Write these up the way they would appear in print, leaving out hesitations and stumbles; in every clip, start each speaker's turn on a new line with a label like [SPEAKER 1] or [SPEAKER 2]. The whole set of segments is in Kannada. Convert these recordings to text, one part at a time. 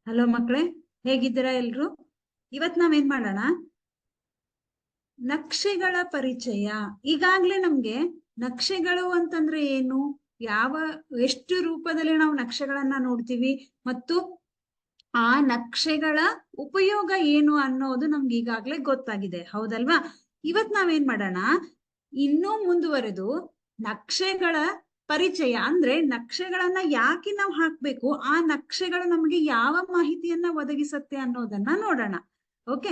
[SPEAKER 1] ಹಲೋ ಮಕ್ಕಳೇ, ಹೇಗಿದ್ದೀರಾ ಎಲ್ರು? ಇವತ್ ನಾವೇನ್ ಮಾಡೋಣ, ನಕ್ಷೆಗಳ ಪರಿಚಯ. ಈಗಾಗ್ಲೇ ನಮ್ಗೆ ನಕ್ಷೆಗಳು ಅಂತಂದ್ರೆ ಏನು, ಯಾವ ಎಷ್ಟು ರೂಪದಲ್ಲಿ ನಾವು ನಕ್ಷೆಗಳನ್ನ ನೋಡ್ತೀವಿ ಮತ್ತು ಆ ನಕ್ಷೆಗಳ ಉಪಯೋಗ ಏನು ಅನ್ನೋದು ನಮ್ಗೆ ಈಗಾಗ್ಲೇ ಗೊತ್ತಾಗಿದೆ, ಹೌದಲ್ವಾ? ಇವತ್ ನಾವೇನ್ ಮಾಡೋಣ, ಇನ್ನೂ ಮುಂದುವರೆದು ನಕ್ಷೆಗಳ ಪರಿಚಯ ಅಂದ್ರೆ ನಕ್ಷೆಗಳನ್ನ ಯಾಕೆ ನಾವು ಹಾಕ್ಬೇಕು, ಆ ನಕ್ಷೆಗಳು ನಮಗೆ ಯಾವ ಮಾಹಿತಿಯನ್ನ ಒದಗಿಸತ್ತೆ ಅನ್ನೋದನ್ನ ನೋಡೋಣ. ಓಕೆ,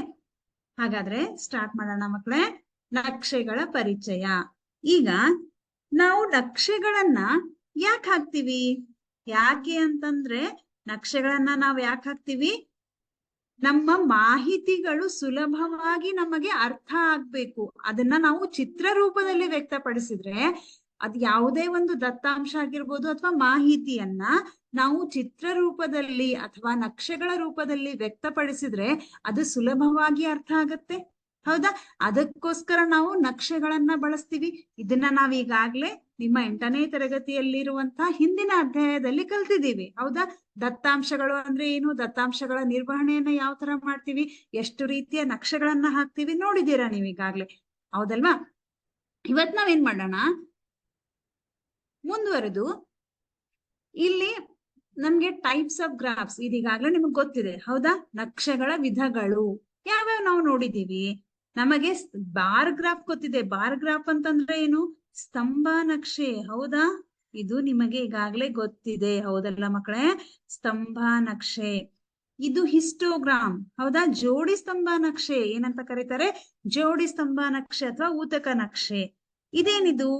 [SPEAKER 1] ಹಾಗಾದ್ರೆ ಸ್ಟಾರ್ಟ್ ಮಾಡೋಣ ಮಕ್ಕಳೇ. ನಕ್ಷೆಗಳ ಪರಿಚಯ. ಈಗ ನಾವು ನಕ್ಷೆಗಳನ್ನ ಯಾಕೆ ಹಾಕ್ತಿವಿ? ಯಾಕೆ ಅಂತಂದ್ರೆ ನಕ್ಷೆಗಳನ್ನ ನಾವ್ ಯಾಕೆ ಹಾಕ್ತಿವಿ? ನಮ್ಮ ಮಾಹಿತಿಗಳು ಸುಲಭವಾಗಿ ನಮಗೆ ಅರ್ಥ ಆಗ್ಬೇಕು. ಅದನ್ನ ನಾವು ಚಿತ್ರ ರೂಪದಲ್ಲಿ ವ್ಯಕ್ತಪಡಿಸಿದ್ರೆ, ಅದ್ ಯಾವುದೇ ಒಂದು ದತ್ತಾಂಶ ಆಗಿರ್ಬೋದು ಅಥವಾ ಮಾಹಿತಿಯನ್ನ ನಾವು ಚಿತ್ರ ರೂಪದಲ್ಲಿ ಅಥವಾ ನಕ್ಷೆಗಳ ರೂಪದಲ್ಲಿ ವ್ಯಕ್ತಪಡಿಸಿದ್ರೆ ಅದು ಸುಲಭವಾಗಿ ಅರ್ಥ ಆಗತ್ತೆ, ಹೌದಾ? ಅದಕ್ಕೋಸ್ಕರ ನಾವು ನಕ್ಷೆಗಳನ್ನ ಬಳಸ್ತೀವಿ. ಇದನ್ನ ನಾವ್ ಈಗಾಗ್ಲೇ ನಿಮ್ಮ 8ನೇ ತರಗತಿಯಲ್ಲಿರುವಂತಹ ಹಿಂದಿನ ಅಧ್ಯಾಯದಲ್ಲಿ ಕಲ್ತಿದ್ದೀವಿ, ಹೌದಾ? ದತ್ತಾಂಶಗಳು ಅಂದ್ರೆ ಏನು, ದತ್ತಾಂಶಗಳ ನಿರ್ವಹಣೆಯನ್ನ ಯಾವ ತರ ಮಾಡ್ತೀವಿ, ಎಷ್ಟು ರೀತಿಯ ನಕ್ಷೆಗಳನ್ನ ಹಾಕ್ತಿವಿ ನೋಡಿದೀರಾ ನೀವು ಈಗಾಗ್ಲೇ, ಹೌದಲ್ವಾ? ಇವತ್ ನಾವೇನ್ ಮಾಡೋಣ, ಮುಂದುವರೆದು ಇಲ್ಲಿ ನಮ್ಗೆ ಟೈಪ್ಸ್ ಆಫ್ ಗ್ರಾಫ್ಸ್ ಇದೀಗಾಗ್ಲೇ ನಿಮಗ್ ಗೊತ್ತಿದೆ, ಹೌದಾ? ನಕ್ಷೆಗಳ ವಿಧಗಳು ಯಾವ್ಯಾವ ನಾವು ನೋಡಿದೀವಿ. ನಮಗೆ ಬಾರ್ ಗ್ರಾಫ್ ಗೊತ್ತಿದೆ. ಬಾರ್ ಗ್ರಾಫ್ ಅಂತಂದ್ರೆ ಏನು? ಸ್ತಂಭ ನಕ್ಷೆ, ಹೌದಾ? ಇದು ನಿಮಗೆ ಈಗಾಗ್ಲೇ ಗೊತ್ತಿದೆ, ಹೌದಲ್ಲ ಮಕ್ಕಳೇ? ಸ್ತಂಭ ನಕ್ಷೆ. ಇದು ಹಿಸ್ಟೋಗ್ರಾಮ್, ಹೌದಾ? ಜೋಡಿ ಸ್ತಂಭ ನಕ್ಷೆ ಏನಂತ ಕರೀತಾರೆ? ಜೋಡಿ ಸ್ತಂಭ ನಕ್ಷೆ ಅಥವಾ ಊತಕ ನಕ್ಷೆ. ಇದೇನಿದು?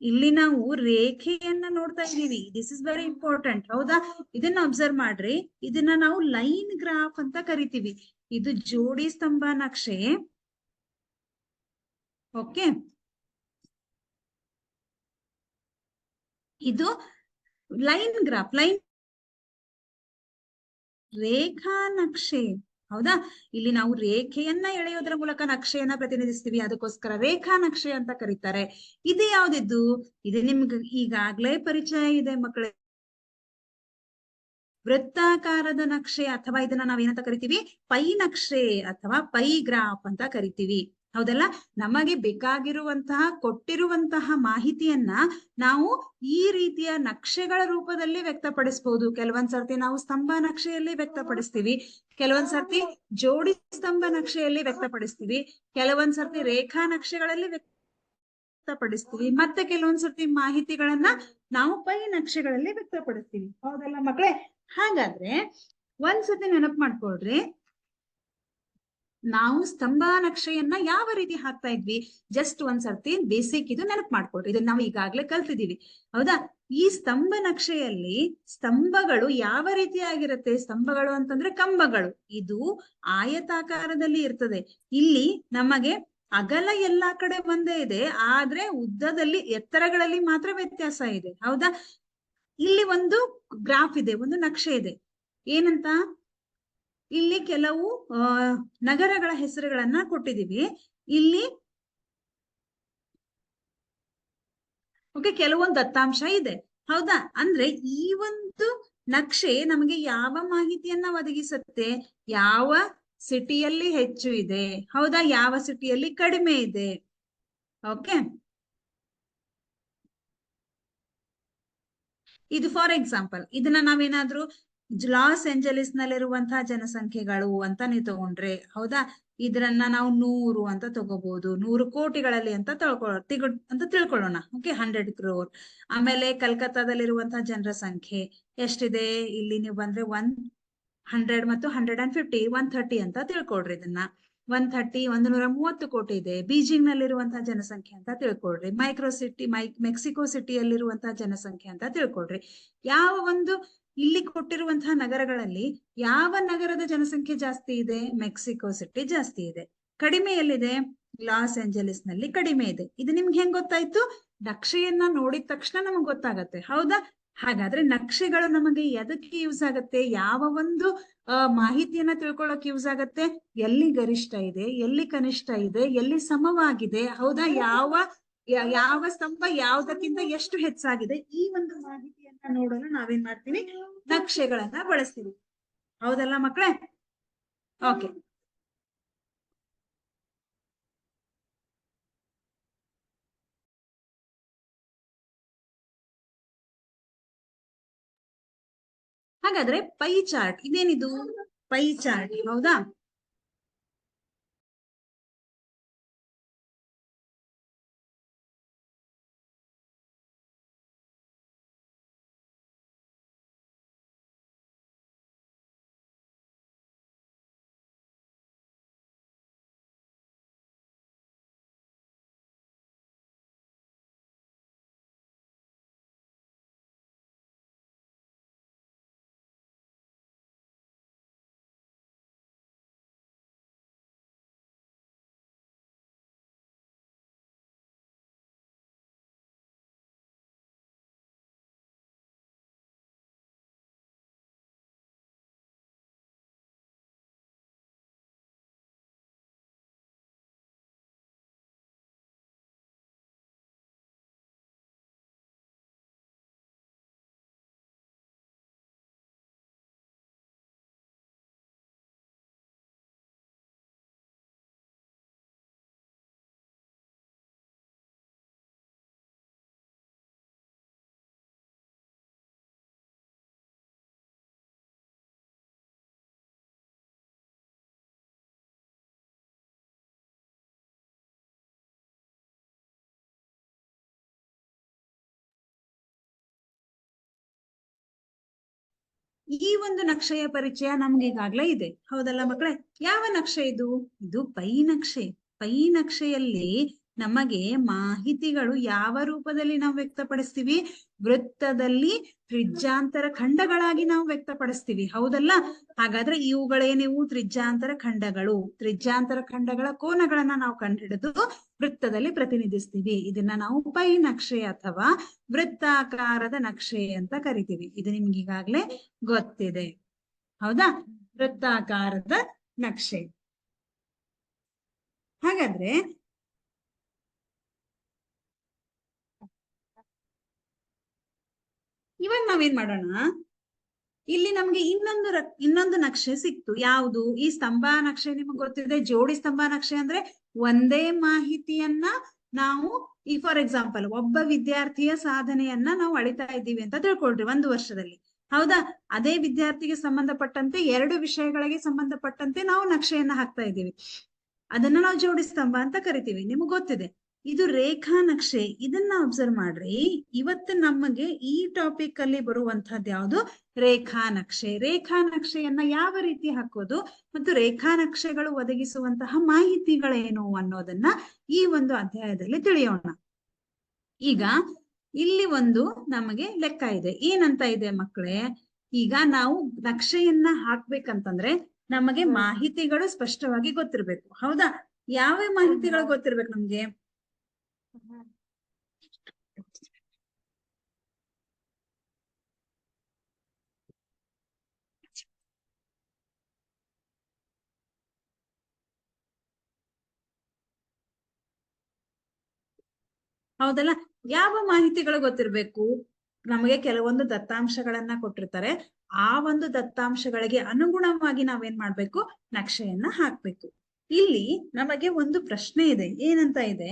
[SPEAKER 1] ಇಲ್ಲಿ ನಾವು ರೇಖೆಯನ್ನ ನೋಡ್ತಾ ಇದೀವಿ. ದಿಸ್ ಇಸ್ ವೆರಿ ಇಂಪಾರ್ಟೆಂಟ್, ಹೌದಾ? ಇದನ್ನ ಅಬ್ಸರ್ವ್ ಮಾಡ್ರಿ. ಇದನ್ನ ನಾವು ಲೈನ್ ಗ್ರಾಫ್ ಅಂತ ಕರಿತೀವಿ. ಇದು ಜೋಡಿ ಸ್ತಂಭ ನಕ್ಷೆ. ಓಕೆ, ಇದು ಲೈನ್ ಗ್ರಾಫ್, ಲೈನ್ ರೇಖಾ ನಕ್ಷೆ, ಹೌದಾ? ಇಲ್ಲಿ ನಾವು ರೇಖೆಯನ್ನ ಎಳೆಯೋದ್ರ ಮೂಲಕ ನಕ್ಷೆಯನ್ನ ಪ್ರತಿನಿಧಿಸ್ತೀವಿ, ಅದಕ್ಕೋಸ್ಕರ ರೇಖಾ ನಕ್ಷೆ ಅಂತ ಕರೀತಾರೆ. ಇದು ಯಾವ್ದಿದ್ದು? ಇದು ನಿಮ್ಗೆ ಈಗಾಗ್ಲೇ ಪರಿಚಯ ಇದೆ ಮಕ್ಕಳೇ, ವೃತ್ತಾಕಾರದ ನಕ್ಷೆ, ಅಥವಾ ಇದನ್ನ ನಾವೇನಂತ ಕರಿತೀವಿ? ಪೈ ನಕ್ಷೆ ಅಥವಾ ಪೈ ಗ್ರಾಫ್ ಅಂತ ಕರಿತೀವಿ, ಹೌದಲ್ಲ? ನಮಗೆ ಬೇಕಾಗಿರುವಂತಹ ಕೊಟ್ಟಿರುವಂತಹ ಮಾಹಿತಿಯನ್ನ ನಾವು ಈ ರೀತಿಯ ನಕ್ಷೆಗಳ ರೂಪದಲ್ಲಿ ವ್ಯಕ್ತಪಡಿಸಬಹುದು. ಕೆಲವೊಂದ್ಸರ್ತಿ ನಾವು ಸ್ತಂಭ ನಕ್ಷೆಯಲ್ಲಿ ವ್ಯಕ್ತಪಡಿಸ್ತೀವಿ, ಕೆಲವೊಂದ್ಸರ್ತಿ ಜೋಡಿ ಸ್ತಂಭ ನಕ್ಷೆಯಲ್ಲಿ ವ್ಯಕ್ತಪಡಿಸ್ತೀವಿ, ಕೆಲವೊಂದ್ಸರ್ತಿ ರೇಖಾ ನಕ್ಷೆಗಳಲ್ಲಿ ವ್ಯಕ್ತಪಡಿಸ್ತೀವಿ, ಮತ್ತೆ ಕೆಲವೊಂದ್ಸರ್ತಿ ಮಾಹಿತಿಗಳನ್ನ ನಾವು ಪೈ ನಕ್ಷೆಗಳಲ್ಲಿ ವ್ಯಕ್ತಪಡಿಸ್ತೀವಿ, ಹೌದಲ್ಲ ಮಕ್ಕಳೇ? ಹಾಗಾದ್ರೆ ಒಂದ್ಸತಿ ನೆನಪು ಮಾಡ್ಕೊಳ್ರಿ, ನಾವು ಸ್ತಂಭ ನಕ್ಷೆಯನ್ನ ಯಾವ ರೀತಿ ಹಾಕ್ತಾ ಇದ್ವಿ. ಜಸ್ಟ್ ಒಂದ್ಸರ್ತಿ ಬೇಸಿಕ್ ಇದು ನೆನಪು ಮಾಡ್ಕೊಳ್ರಿ, ಇದನ್ನ ನಾವು ಈಗಾಗ್ಲೇ ಕಲ್ತಿದೀವಿ, ಹೌದಾ? ಈ ಸ್ತಂಭ ನಕ್ಷೆಯಲ್ಲಿ ಸ್ತಂಭಗಳು ಯಾವ ರೀತಿಯಾಗಿರುತ್ತೆ? ಸ್ತಂಭಗಳು ಅಂತಂದ್ರೆ ಕಂಬಗಳು. ಇದು ಆಯತಾಕಾರದಲ್ಲಿ ಇರ್ತದೆ. ಇಲ್ಲಿ ನಮಗೆ ಅಗಲ ಎಲ್ಲಾ ಕಡೆ ಒಂದೇ ಇದೆ, ಆದ್ರೆ ಉದ್ದದಲ್ಲಿ ಎತ್ತರಗಳಲ್ಲಿ ಮಾತ್ರ ವ್ಯತ್ಯಾಸ ಇದೆ, ಹೌದಾ? ಇಲ್ಲಿ ಒಂದು ಗ್ರಾಫ್ ಇದೆ, ಒಂದು ನಕ್ಷೆ ಇದೆ. ಏನಂತ? ಇಲ್ಲಿ ಕೆಲವು ನಗರಗಳ ಹೆಸರುಗಳನ್ನ ಕೊಟ್ಟಿದೀವಿ. ಇಲ್ಲಿ ಓಕೆ, ಕೆಲವೊಂದು ದತ್ತಾಂಶ ಇದೆ, ಹೌದಾ? ಅಂದ್ರೆ ಈ ಒಂದು ನಕ್ಷೆ ನಮಗೆ ಯಾವ ಮಾಹಿತಿಯನ್ನ ಒದಗಿಸುತ್ತೆ? ಯಾವ ಸಿಟಿಯಲ್ಲಿ ಹೆಚ್ಚು ಇದೆ, ಹೌದಾ? ಯಾವ ಸಿಟಿಯಲ್ಲಿ ಕಡಿಮೆ ಇದೆ. ಓಕೆ, ಇದು ಫಾರ್ ಎಕ್ಸಾಂಪಲ್, ಇದನ್ನ ನಾವೇನಾದ್ರೂ ಲಾಸ್ ಏಂಜಲೀಸ್ ನಲ್ಲಿರುವಂತಹ ಜನಸಂಖ್ಯೆಗಳು ಅಂತ ನೀವು ತಗೊಂಡ್ರೆ, ಹೌದಾ? ಇದನ್ನ ನಾವು 100 ಅಂತ ತಗೋಬಹುದು, 100 ಕೋಟಿಗಳಲ್ಲಿ ಅಂತ ತಿಳ್ಕೊಳ್ಳೋಣ. Okay, 100 crore. ಆಮೇಲೆ ಕಲ್ಕತ್ತಾದಲ್ಲಿರುವಂತಹ ಜನರ ಸಂಖ್ಯೆ ಎಷ್ಟಿದೆ? ಇಲ್ಲಿ ನೀವು ಬಂದ್ರೆ 100 ಮತ್ತು 150, 130 ಅಂತ ತಿಳ್ಕೊಳ್ರಿ. ಇದನ್ನ 130, 130 ಕೋಟಿ ಇದೆ. ಬೀಜಿಂಗ್ ನಲ್ಲಿರುವಂತಹ ಜನಸಂಖ್ಯೆ ಅಂತ ತಿಳ್ಕೊಳ್ರಿ. ಮೆಕ್ಸಿಕೋ ಸಿಟಿಯಲ್ಲಿರುವಂತಹ ಜನಸಂಖ್ಯೆ ಅಂತ ತಿಳ್ಕೊಳ್ರಿ. ಯಾವ ಒಂದು ಇಲ್ಲಿ ಕೊಟ್ಟಿರುವಂತಹ ನಗರಗಳಲ್ಲಿ ಯಾವ ನಗರದ ಜನಸಂಖ್ಯೆ ಜಾಸ್ತಿ ಇದೆ? ಮೆಕ್ಸಿಕೋ ಸಿಟಿ ಜಾಸ್ತಿ ಇದೆ. ಕಡಿಮೆ ಎಲ್ಲಿದೆ? ಲಾಸ್ ಏಂಜಲೀಸ್ ನಲ್ಲಿ ಕಡಿಮೆ ಇದೆ. ಇದು ನಿಮ್ಗೆ ಹೆಂಗ್ ಗೊತ್ತಾಯ್ತು? ನಕ್ಷೆಯನ್ನ ನೋಡಿದ ತಕ್ಷಣ ನಮಗ್ ಗೊತ್ತಾಗತ್ತೆ, ಹೌದಾ? ಹಾಗಾದ್ರೆ ನಕ್ಷೆಗಳು ನಮಗೆ ಎದಕ್ಕೆ ಯೂಸ್ ಆಗತ್ತೆ? ಯಾವ ಒಂದು ಮಾಹಿತಿಯನ್ನ ತಿಳ್ಕೊಳ್ಳೋಕೆ ಯೂಸ್ ಆಗತ್ತೆ? ಎಲ್ಲಿ ಗರಿಷ್ಠ ಇದೆ, ಎಲ್ಲಿ ಕನಿಷ್ಠ ಇದೆ, ಎಲ್ಲಿ ಸಮವಾಗಿದೆ, ಹೌದಾ? ಯಾವ ಸ್ತಂಭ ಯಾವ್ದಕ್ಕಿಂತ ಎಷ್ಟು ಹೆಚ್ಚಾಗಿದೆ, ಈ ಒಂದು ಮಾಹಿತಿಯನ್ನ ನೋಡಲು ನಾವೇನ್ ಮಾಡ್ತೀವಿ? ನಕ್ಷೆಗಳನ್ನ ಬಳಸ್ತೀವಿ, ಹೌದಲ್ಲ ಮಕ್ಕಳೇ? ಓಕೆ. ಹಾಗಾದ್ರೆ ಪೈ ಚಾರ್ಟ್ ಇದೇನಿದು? ಪೈ ಚಾರ್ಟ್ ಹೌದಾ? ಈ ಒಂದು ನಕ್ಷೆಯ ಪರಿಚಯ ನಮ್ಗೆ ಈಗಾಗ್ಲೇ ಇದೆ, ಹೌದಲ್ಲ ಮಕ್ಕಳೇ? ಯಾವ ನಕ್ಷೆ ಇದು? ಇದು ಪೈ ನಕ್ಷೆ. ಪೈ ನಕ್ಷೆಯಲ್ಲಿ ನಮಗೆ ಮಾಹಿತಿಗಳು ಯಾವ ರೂಪದಲ್ಲಿ ನಾವು ವ್ಯಕ್ತಪಡಿಸ್ತೀವಿ? ವೃತ್ತದಲ್ಲಿ ತ್ರಿಜ್ಯಾಂತರ ಖಂಡಗಳಾಗಿ ನಾವು ವ್ಯಕ್ತಪಡಿಸ್ತೀವಿ, ಹೌದಲ್ಲ? ಹಾಗಾದ್ರೆ ಇವುಗಳೇನಿವು? ತ್ರಿಜ್ಯಾಂತರ ಖಂಡಗಳು. ತ್ರಿಜ್ಯಾಂತರ ಖಂಡಗಳ ಕೋನಗಳನ್ನ ನಾವು ಕಂಡುಹಿಡಿದು ವೃತ್ತದಲ್ಲಿ ಪ್ರತಿನಿಧಿಸ್ತೀವಿ. ಇದನ್ನ ನಾವು ಪೈ ನಕ್ಷೆ ಅಥವಾ ವೃತ್ತಾಕಾರದ ನಕ್ಷೆ ಅಂತ ಕರಿತೀವಿ. ಇದು ನಿಮ್ಗೆ ಈಗಾಗ್ಲೇ ಗೊತ್ತಿದೆ, ಹೌದಾ? ವೃತ್ತಾಕಾರದ ನಕ್ಷೆ. ಹಾಗಾದ್ರೆ ಇವಾಗ ನಾವೇನ್ ಮಾಡೋಣ, ಇಲ್ಲಿ ನಮ್ಗೆ ಇನ್ನೊಂದು ನಕ್ಷೆ ಸಿಕ್ತು. ಯಾವುದು? ಈ ಸ್ತಂಭ ನಕ್ಷೆ ನಿಮ್ಗೆ ಗೊತ್ತಿದೆ. ಜೋಡಿ ಸ್ತಂಭ ನಕ್ಷೆ ಅಂದ್ರೆ ಒಂದೇ ಮಾಹಿತಿಯನ್ನ ನಾವು ಈ ಫಾರ್ ಎಕ್ಸಾಂಪಲ್ ಒಬ್ಬ ವಿದ್ಯಾರ್ಥಿಯ ಸಾಧನೆಯನ್ನ ನಾವು ಅಳಿತಾ ಇದ್ದೀವಿ ಅಂತ ತಿಳ್ಕೊಳ್ರಿ ಒಂದು ವರ್ಷದಲ್ಲಿ, ಹೌದಾ? ಅದೇ ವಿದ್ಯಾರ್ಥಿಗೆ ಸಂಬಂಧಪಟ್ಟಂತೆ 2 ವಿಷಯಗಳಿಗೆ ಸಂಬಂಧಪಟ್ಟಂತೆ ನಾವು ನಕ್ಷೆಯನ್ನ ಹಾಕ್ತಾ ಇದ್ದೀವಿ. ಅದನ್ನ ನಾವು ಜೋಡಿ ಸ್ತಂಭ ಅಂತ ಕರಿತೀವಿ, ನಿಮ್ಗೆ ಗೊತ್ತಿದೆ. ಇದು ರೇಖಾ ನಕ್ಷೆ. ಇದನ್ನ ಅಬ್ಸರ್ವ್ ಮಾಡ್ರಿ. ಇವತ್ತು ನಮಗೆ ಈ ಟಾಪಿಕ್ ಅಲ್ಲಿ ಬರುವಂತಹದ್ದು ಯಾವುದು? ರೇಖಾ ನಕ್ಷೆ. ರೇಖಾ ನಕ್ಷೆಯನ್ನ ಯಾವ ರೀತಿ ಹಾಕೋದು ಮತ್ತು ರೇಖಾ ನಕ್ಷೆಗಳು ಒದಗಿಸುವಂತಹ ಮಾಹಿತಿಗಳೇನು ಅನ್ನೋದನ್ನ ಈ ಒಂದು ಅಧ್ಯಾಯದಲ್ಲಿ ತಿಳಿಯೋಣ. ಈಗ ಇಲ್ಲಿ ಒಂದು ನಮಗೆ ಲೆಕ್ಕ ಇದೆ. ಏನಂತ ಇದೆ ಮಕ್ಕಳೇ? ಈಗ ನಾವು ನಕ್ಷೆಯನ್ನ ಹಾಕ್ಬೇಕಂತಂದ್ರೆ ನಮಗೆ ಮಾಹಿತಿಗಳು ಸ್ಪಷ್ಟವಾಗಿ ಗೊತ್ತಿರ್ಬೇಕು, ಹೌದಾ? ಯಾವ ಮಾಹಿತಿಗಳು ಗೊತ್ತಿರ್ಬೇಕು ನಮ್ಗೆ? ಹೌದಲ್ಲ? ಯಾವ ಮಾಹಿತಿಗಳು ಗೊತ್ತಿರ್ಬೇಕು? ನಮಗೆ ಕೆಲವೊಂದು ದತ್ತಾಂಶಗಳನ್ನ ಕೊಟ್ಟಿರ್ತಾರೆ. ಆ ಒಂದು ದತ್ತಾಂಶಗಳಿಗೆ ಅನುಗುಣವಾಗಿ ನಾವೇನ್ ಮಾಡ್ಬೇಕು? ನಕ್ಷೆಯನ್ನ ಹಾಕ್ಬೇಕು. ಇಲ್ಲಿ ನಮಗೆ ಒಂದು ಪ್ರಶ್ನೆ ಇದೆ. ಏನಂತ ಇದೆ?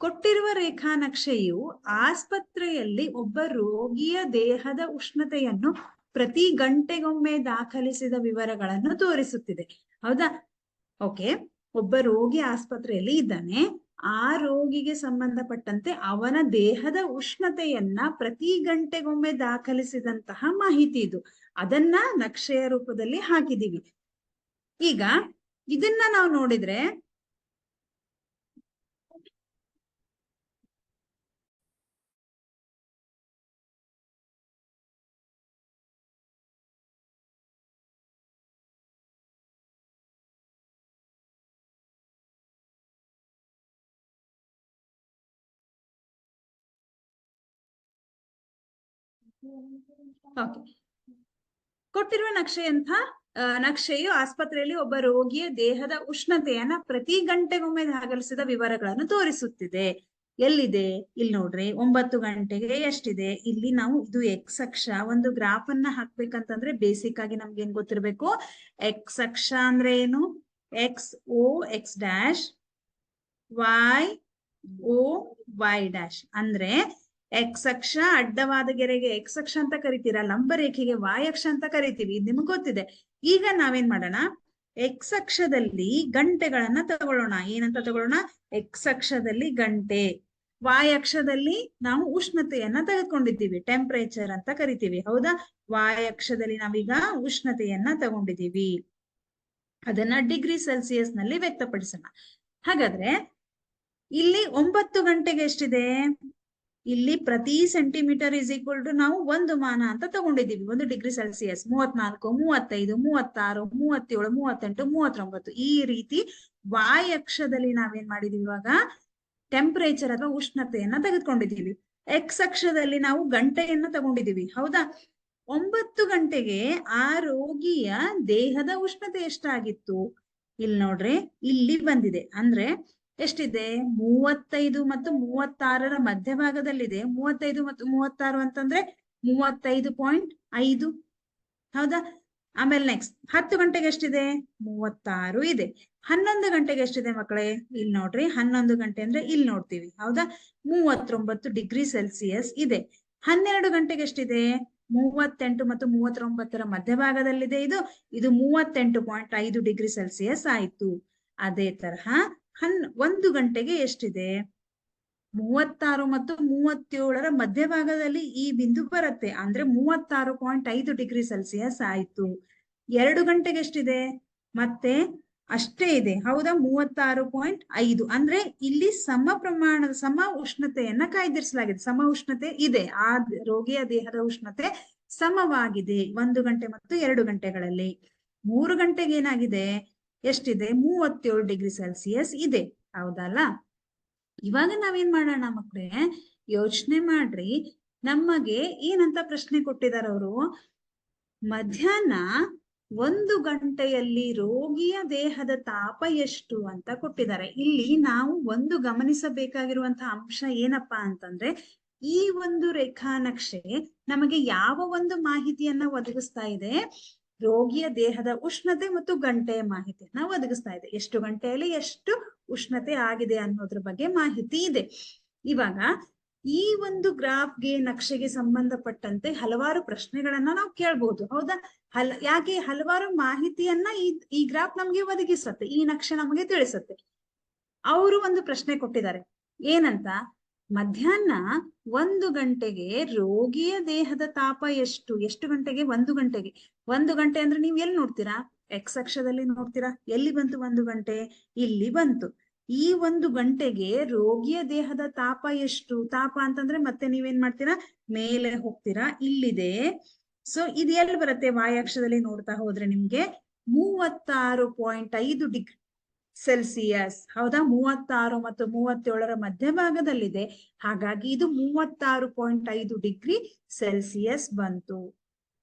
[SPEAKER 1] ಕೊಟ್ಟಿರುವ ರೇಖಾ ನಕ್ಷೆಯು ಆಸ್ಪತ್ರೆಯಲ್ಲಿ ಒಬ್ಬ ರೋಗಿಯ ದೇಹದ ಉಷ್ಣತೆಯನ್ನು ಪ್ರತಿ ಗಂಟೆಗೊಮ್ಮೆ ದಾಖಲಿಸಿದ ವಿವರಗಳನ್ನು ತೋರಿಸುತ್ತಿದೆ, ಹೌದಾ? ಓಕೆ. ಒಬ್ಬ ರೋಗಿ ಆಸ್ಪತ್ರೆಯಲ್ಲಿ ಇದ್ದಾನೆ. ಆ ರೋಗಿಗೆ ಸಂಬಂಧಪಟ್ಟಂತೆ ಅವನ ದೇಹದ ಉಷ್ಣತೆಯನ್ನ ಪ್ರತಿ ಗಂಟೆಗೊಮ್ಮೆ ದಾಖಲಿಸಿದಂತಹ ಮಾಹಿತಿ ಇದು. ಅದನ್ನ ನಕ್ಷೆಯ ರೂಪದಲ್ಲಿ ಹಾಕಿದೀವಿ. ಈಗ ಇದನ್ನ ನಾವು ನೋಡಿದ್ರೆ ಕೊಟ್ಟಿರುವ ನಕ್ಷೆಯು ಆಸ್ಪತ್ರೆಯಲ್ಲಿ ಒಬ್ಬ ರೋಗಿಯ ದೇಹದ ಉಷ್ಣತೆಯನ್ನ ಪ್ರತಿ ಗಂಟೆಗೊಮ್ಮೆ ದಾಖಲಿಸಿದ ವಿವರಗಳನ್ನು ತೋರಿಸುತ್ತಿದೆ. ಎಲ್ಲಿದೆ? ಇಲ್ಲಿ ನೋಡ್ರಿ 9 ಗಂಟೆಗೆ ಎಷ್ಟಿದೆ? ಇಲ್ಲಿ ನಾವು ಇದು ಎಕ್ಸ್ ಅಕ್ಷ. ಒಂದು ಗ್ರಾಫ್ ಅನ್ನ ಹಾಕ್ಬೇಕಂತಂದ್ರೆ ಬೇಸಿಕ್ ಆಗಿ ನಮ್ಗೆ ಏನ್ ಗೊತ್ತಿರ್ಬೇಕು? ಎಕ್ಸ್ ಅಕ್ಷ ಅಂದ್ರೆ ಏನು? X O X dash, Y O Y dash. ಅಂದ್ರೆ ಎಕ್ಸ್ ಅಕ್ಷ ಅಡ್ಡವಾದ ಗೆರೆಗೆ ಎಕ್ಸ್ ಅಕ್ಷ ಅಂತ ಕರಿತೀರಾ, ಲಂಬ ರೇಖೆಗೆ ವೈ ಅಕ್ಷ ಅಂತ ಕರಿತೀವಿ. ಇದು ನಿಮ್ಗೆ ಗೊತ್ತಿದೆ. ಈಗ ನಾವೇನ್ ಮಾಡೋಣ? ಎಕ್ಸ್ ಅಕ್ಷದಲ್ಲಿ ಗಂಟೆಗಳನ್ನ ತಗೊಳ್ಳೋಣ. ಏನಂತ ತಗೊಳ್ಳೋಣ? ಎಕ್ಸ್ ಅಕ್ಷದಲ್ಲಿ ಗಂಟೆ, ವೈ ಅಕ್ಷದಲ್ಲಿ ನಾವು ಉಷ್ಣತೆಯನ್ನ ತೆಗೆದುಕೊಂಡಿದ್ದೀವಿ, ಟೆಂಪರೇಚರ್ ಅಂತ ಕರಿತೀವಿ. ಹೌದಾ? ವೈ ಅಕ್ಷದಲ್ಲಿ ನಾವೀಗ ಉಷ್ಣತೆಯನ್ನ ತಗೊಂಡಿದ್ದೀವಿ, ಅದನ್ನ ಡಿಗ್ರಿ ಸೆಲ್ಸಿಯಸ್ ನಲ್ಲಿ ವ್ಯಕ್ತಪಡಿಸೋಣ. ಹಾಗಾದ್ರೆ ಇಲ್ಲಿ 9 ಗಂಟೆಗೆ ಎಷ್ಟಿದೆ? ಇಲ್ಲಿ ಪ್ರತಿ ಸೆಂಟಿಮೀಟರ್ ಇಸ್ ಈಕ್ವಲ್ ಟು ನಾವು 1 ಮಾನ ಅಂತ ತಗೊಂಡಿದ್ದೀವಿ, 1 ಡಿಗ್ರಿ ಸೆಲ್ಸಿಯಸ್. 34, 35, 36, 37, 38, 39 ಈ ರೀತಿ ವೈ ಅಕ್ಷದಲ್ಲಿ ನಾವೇನ್ ಮಾಡಿದೀವಿ? ಇವಾಗ ಟೆಂಪರೇಚರ್ ಅಥವಾ ಉಷ್ಣತೆಯನ್ನ ತೆಗೆದುಕೊಂಡಿದ್ದೀವಿ. ಎಕ್ಸ್ ಅಕ್ಷದಲ್ಲಿ ನಾವು ಗಂಟೆಯನ್ನ ತಗೊಂಡಿದೀವಿ. ಹೌದಾ? 9 ಗಂಟೆಗೆ ಆ ರೋಗಿಯ ದೇಹದ ಉಷ್ಣತೆ ಎಷ್ಟಾಗಿತ್ತು? ಇಲ್ಲಿ ನೋಡ್ರಿ, ಇಲ್ಲಿ ಬಂದಿದೆ. ಅಂದ್ರೆ ಎಷ್ಟಿದೆ? 35 ಮತ್ತು 36ರ ಮಧ್ಯಭಾಗದಲ್ಲಿದೆ. 35 ಮತ್ತು 36 ಅಂತಂದ್ರೆ 35.5. ಹೌದಾ? ಆಮೇಲೆ ನೆಕ್ಸ್ಟ್ 10 ಗಂಟೆಗೆ ಎಷ್ಟಿದೆ? 36 ಇದೆ. 11 ಗಂಟೆಗೆ ಎಷ್ಟಿದೆ ಮಕ್ಕಳೇ? ಇಲ್ಲಿ ನೋಡ್ರಿ, 11 ಗಂಟೆ ಅಂದ್ರೆ ಇಲ್ಲಿ ನೋಡ್ತೀವಿ. ಹೌದಾ? 39 ಡಿಗ್ರಿ ಸೆಲ್ಸಿಯಸ್ ಇದೆ. 12 ಗಂಟೆಗೆ ಎಷ್ಟಿದೆ? 38 ಮತ್ತು 39ರ ಮಧ್ಯಭಾಗದಲ್ಲಿದೆ. ಇದು 38.5 ಡಿಗ್ರಿ ಸೆಲ್ಸಿಯಸ್ ಆಯ್ತು. ಅದೇ ತರಹ 1 ಗಂಟೆಗೆ ಎಷ್ಟಿದೆ? 36 ಮತ್ತು 37ರ ಮಧ್ಯಭಾಗದಲ್ಲಿ ಈ ಬಿಂದು ಬರುತ್ತೆ. ಅಂದ್ರೆ 36.5 ಡಿಗ್ರಿ ಸೆಲ್ಸಿಯಸ್ ಆಯ್ತು. 2 ಗಂಟೆಗೆ ಎಷ್ಟಿದೆ? ಮತ್ತೆ ಅಷ್ಟೇ ಇದೆ. ಹೌದಾ? 36.5. ಅಂದ್ರೆ ಇಲ್ಲಿ ಸಮ ಪ್ರಮಾಣದ ಸಮ ಉಷ್ಣತೆಯನ್ನ ಕಾಯ್ದಿರಿಸಲಾಗಿದೆ. ಸಮ ಉಷ್ಣತೆ ಇದೆ, ಆ ರೋಗಿಯ ದೇಹದ ಉಷ್ಣತೆ ಸಮವಾಗಿದೆ 1 ಗಂಟೆ ಮತ್ತು 2 ಗಂಟೆಗಳಲ್ಲಿ. 3 ಗಂಟೆಗೆ ಏನಾಗಿದೆ? ಎಷ್ಟಿದೆ? 37 ಡಿಗ್ರಿ ಸೆಲ್ಸಿಯಸ್ ಇದೆ. ಹೌದಲ್ಲ? ಇವಾಗ ನಾವೇನ್ ಮಾಡೋಣ ಮಕ್ಕಳೇ? ಯೋಚನೆ ಮಾಡ್ರಿ. ನಮಗೆ ಏನಂತ ಪ್ರಶ್ನೆ ಕೊಟ್ಟಿದ್ದಾರೆ ಅವರು? ಮಧ್ಯಾಹ್ನ 1 ಗಂಟೆಯಲ್ಲಿ ರೋಗಿಯ ದೇಹದ ತಾಪ ಎಷ್ಟು ಅಂತ ಕೊಟ್ಟಿದ್ದಾರೆ. ಇಲ್ಲಿ ನಾವು ಒಂದು ಗಮನಿಸಬೇಕಾಗಿರುವಂತಹ ಅಂಶ ಏನಪ್ಪಾ ಅಂತಂದ್ರೆ, ಈ ಒಂದು ರೇಖಾ ನಕ್ಷೆ ನಮಗೆ ಯಾವ ಒಂದು ಮಾಹಿತಿಯನ್ನ ಒದಗಿಸ್ತಾ ಇದೆ? ರೋಗಿಯ ದೇಹದ ಉಷ್ಣತೆ ಮತ್ತು ಗಂಟೆಯ ಮಾಹಿತಿಯನ್ನ ಒದಗಿಸ್ತಾ ಇದೆ. ಎಷ್ಟು ಗಂಟೆಯಲ್ಲಿ ಎಷ್ಟು ಉಷ್ಣತೆ ಆಗಿದೆ ಅನ್ನೋದ್ರ ಬಗ್ಗೆ ಮಾಹಿತಿ ಇದೆ. ಇವಾಗ ಈ ಒಂದು ಗ್ರಾಫ್ಗೆ, ನಕ್ಷೆಗೆ ಸಂಬಂಧಪಟ್ಟಂತೆ ಹಲವಾರು ಪ್ರಶ್ನೆಗಳನ್ನ ನಾವು ಕೇಳ್ಬಹುದು. ಹೌದಾ? ಯಾಕೆ? ಹಲವಾರು ಮಾಹಿತಿಯನ್ನ ಈ ಗ್ರಾಫ್ ನಮ್ಗೆ ಒದಗಿಸುತ್ತೆ, ಈ ನಕ್ಷೆ ನಮಗೆ ತಿಳಿಸುತ್ತೆ. ಅವರು ಒಂದು ಪ್ರಶ್ನೆ ಕೊಟ್ಟಿದ್ದಾರೆ. ಏನಂತ? ಮಧ್ಯಾಹ್ನ 1 ಗಂಟೆಗೆ ರೋಗಿಯ ದೇಹದ ತಾಪ ಎಷ್ಟು? ಎಷ್ಟು ಗಂಟೆಗೆ? 1 ಗಂಟೆಗೆ. 1 ಗಂಟೆ ಅಂದ್ರೆ ನೀವು ಎಲ್ಲಿ ನೋಡ್ತೀರಾ? ಎಕ್ಸ್ ಅಕ್ಷದಲ್ಲಿ ನೋಡ್ತೀರಾ. ಎಲ್ಲಿ ಬಂತು 1 ಗಂಟೆ? ಇಲ್ಲಿ ಬಂತು. ಈ 1 ಗಂಟೆಗೆ ರೋಗಿಯ ದೇಹದ ತಾಪ ಎಷ್ಟು? ತಾಪ ಅಂತಂದ್ರೆ ಮತ್ತೆ ನೀವೇನ್ ಮಾಡ್ತೀರಾ? ಮೇಲೆ ಹೋಗ್ತೀರಾ, ಇಲ್ಲಿದೆ. ಸೊ ಇದು ಎಲ್ಲಿ ಬರುತ್ತೆ? ವೈ ಅಕ್ಷದಲ್ಲಿ ನೋಡ್ತಾ ಹೋದ್ರೆ ನಿಮ್ಗೆ 36.5 ಡಿಗ್ರಿ ಸೆಲ್ಸಿಯಸ್. ಹೌದಾ? 36 ಮತ್ತು 37ರ ಮಧ್ಯಭಾಗದಲ್ಲಿದೆ. ಹಾಗಾಗಿ ಇದು 36.5 ಡಿಗ್ರಿ ಸೆಲ್ಸಿಯಸ್ ಬಂತು.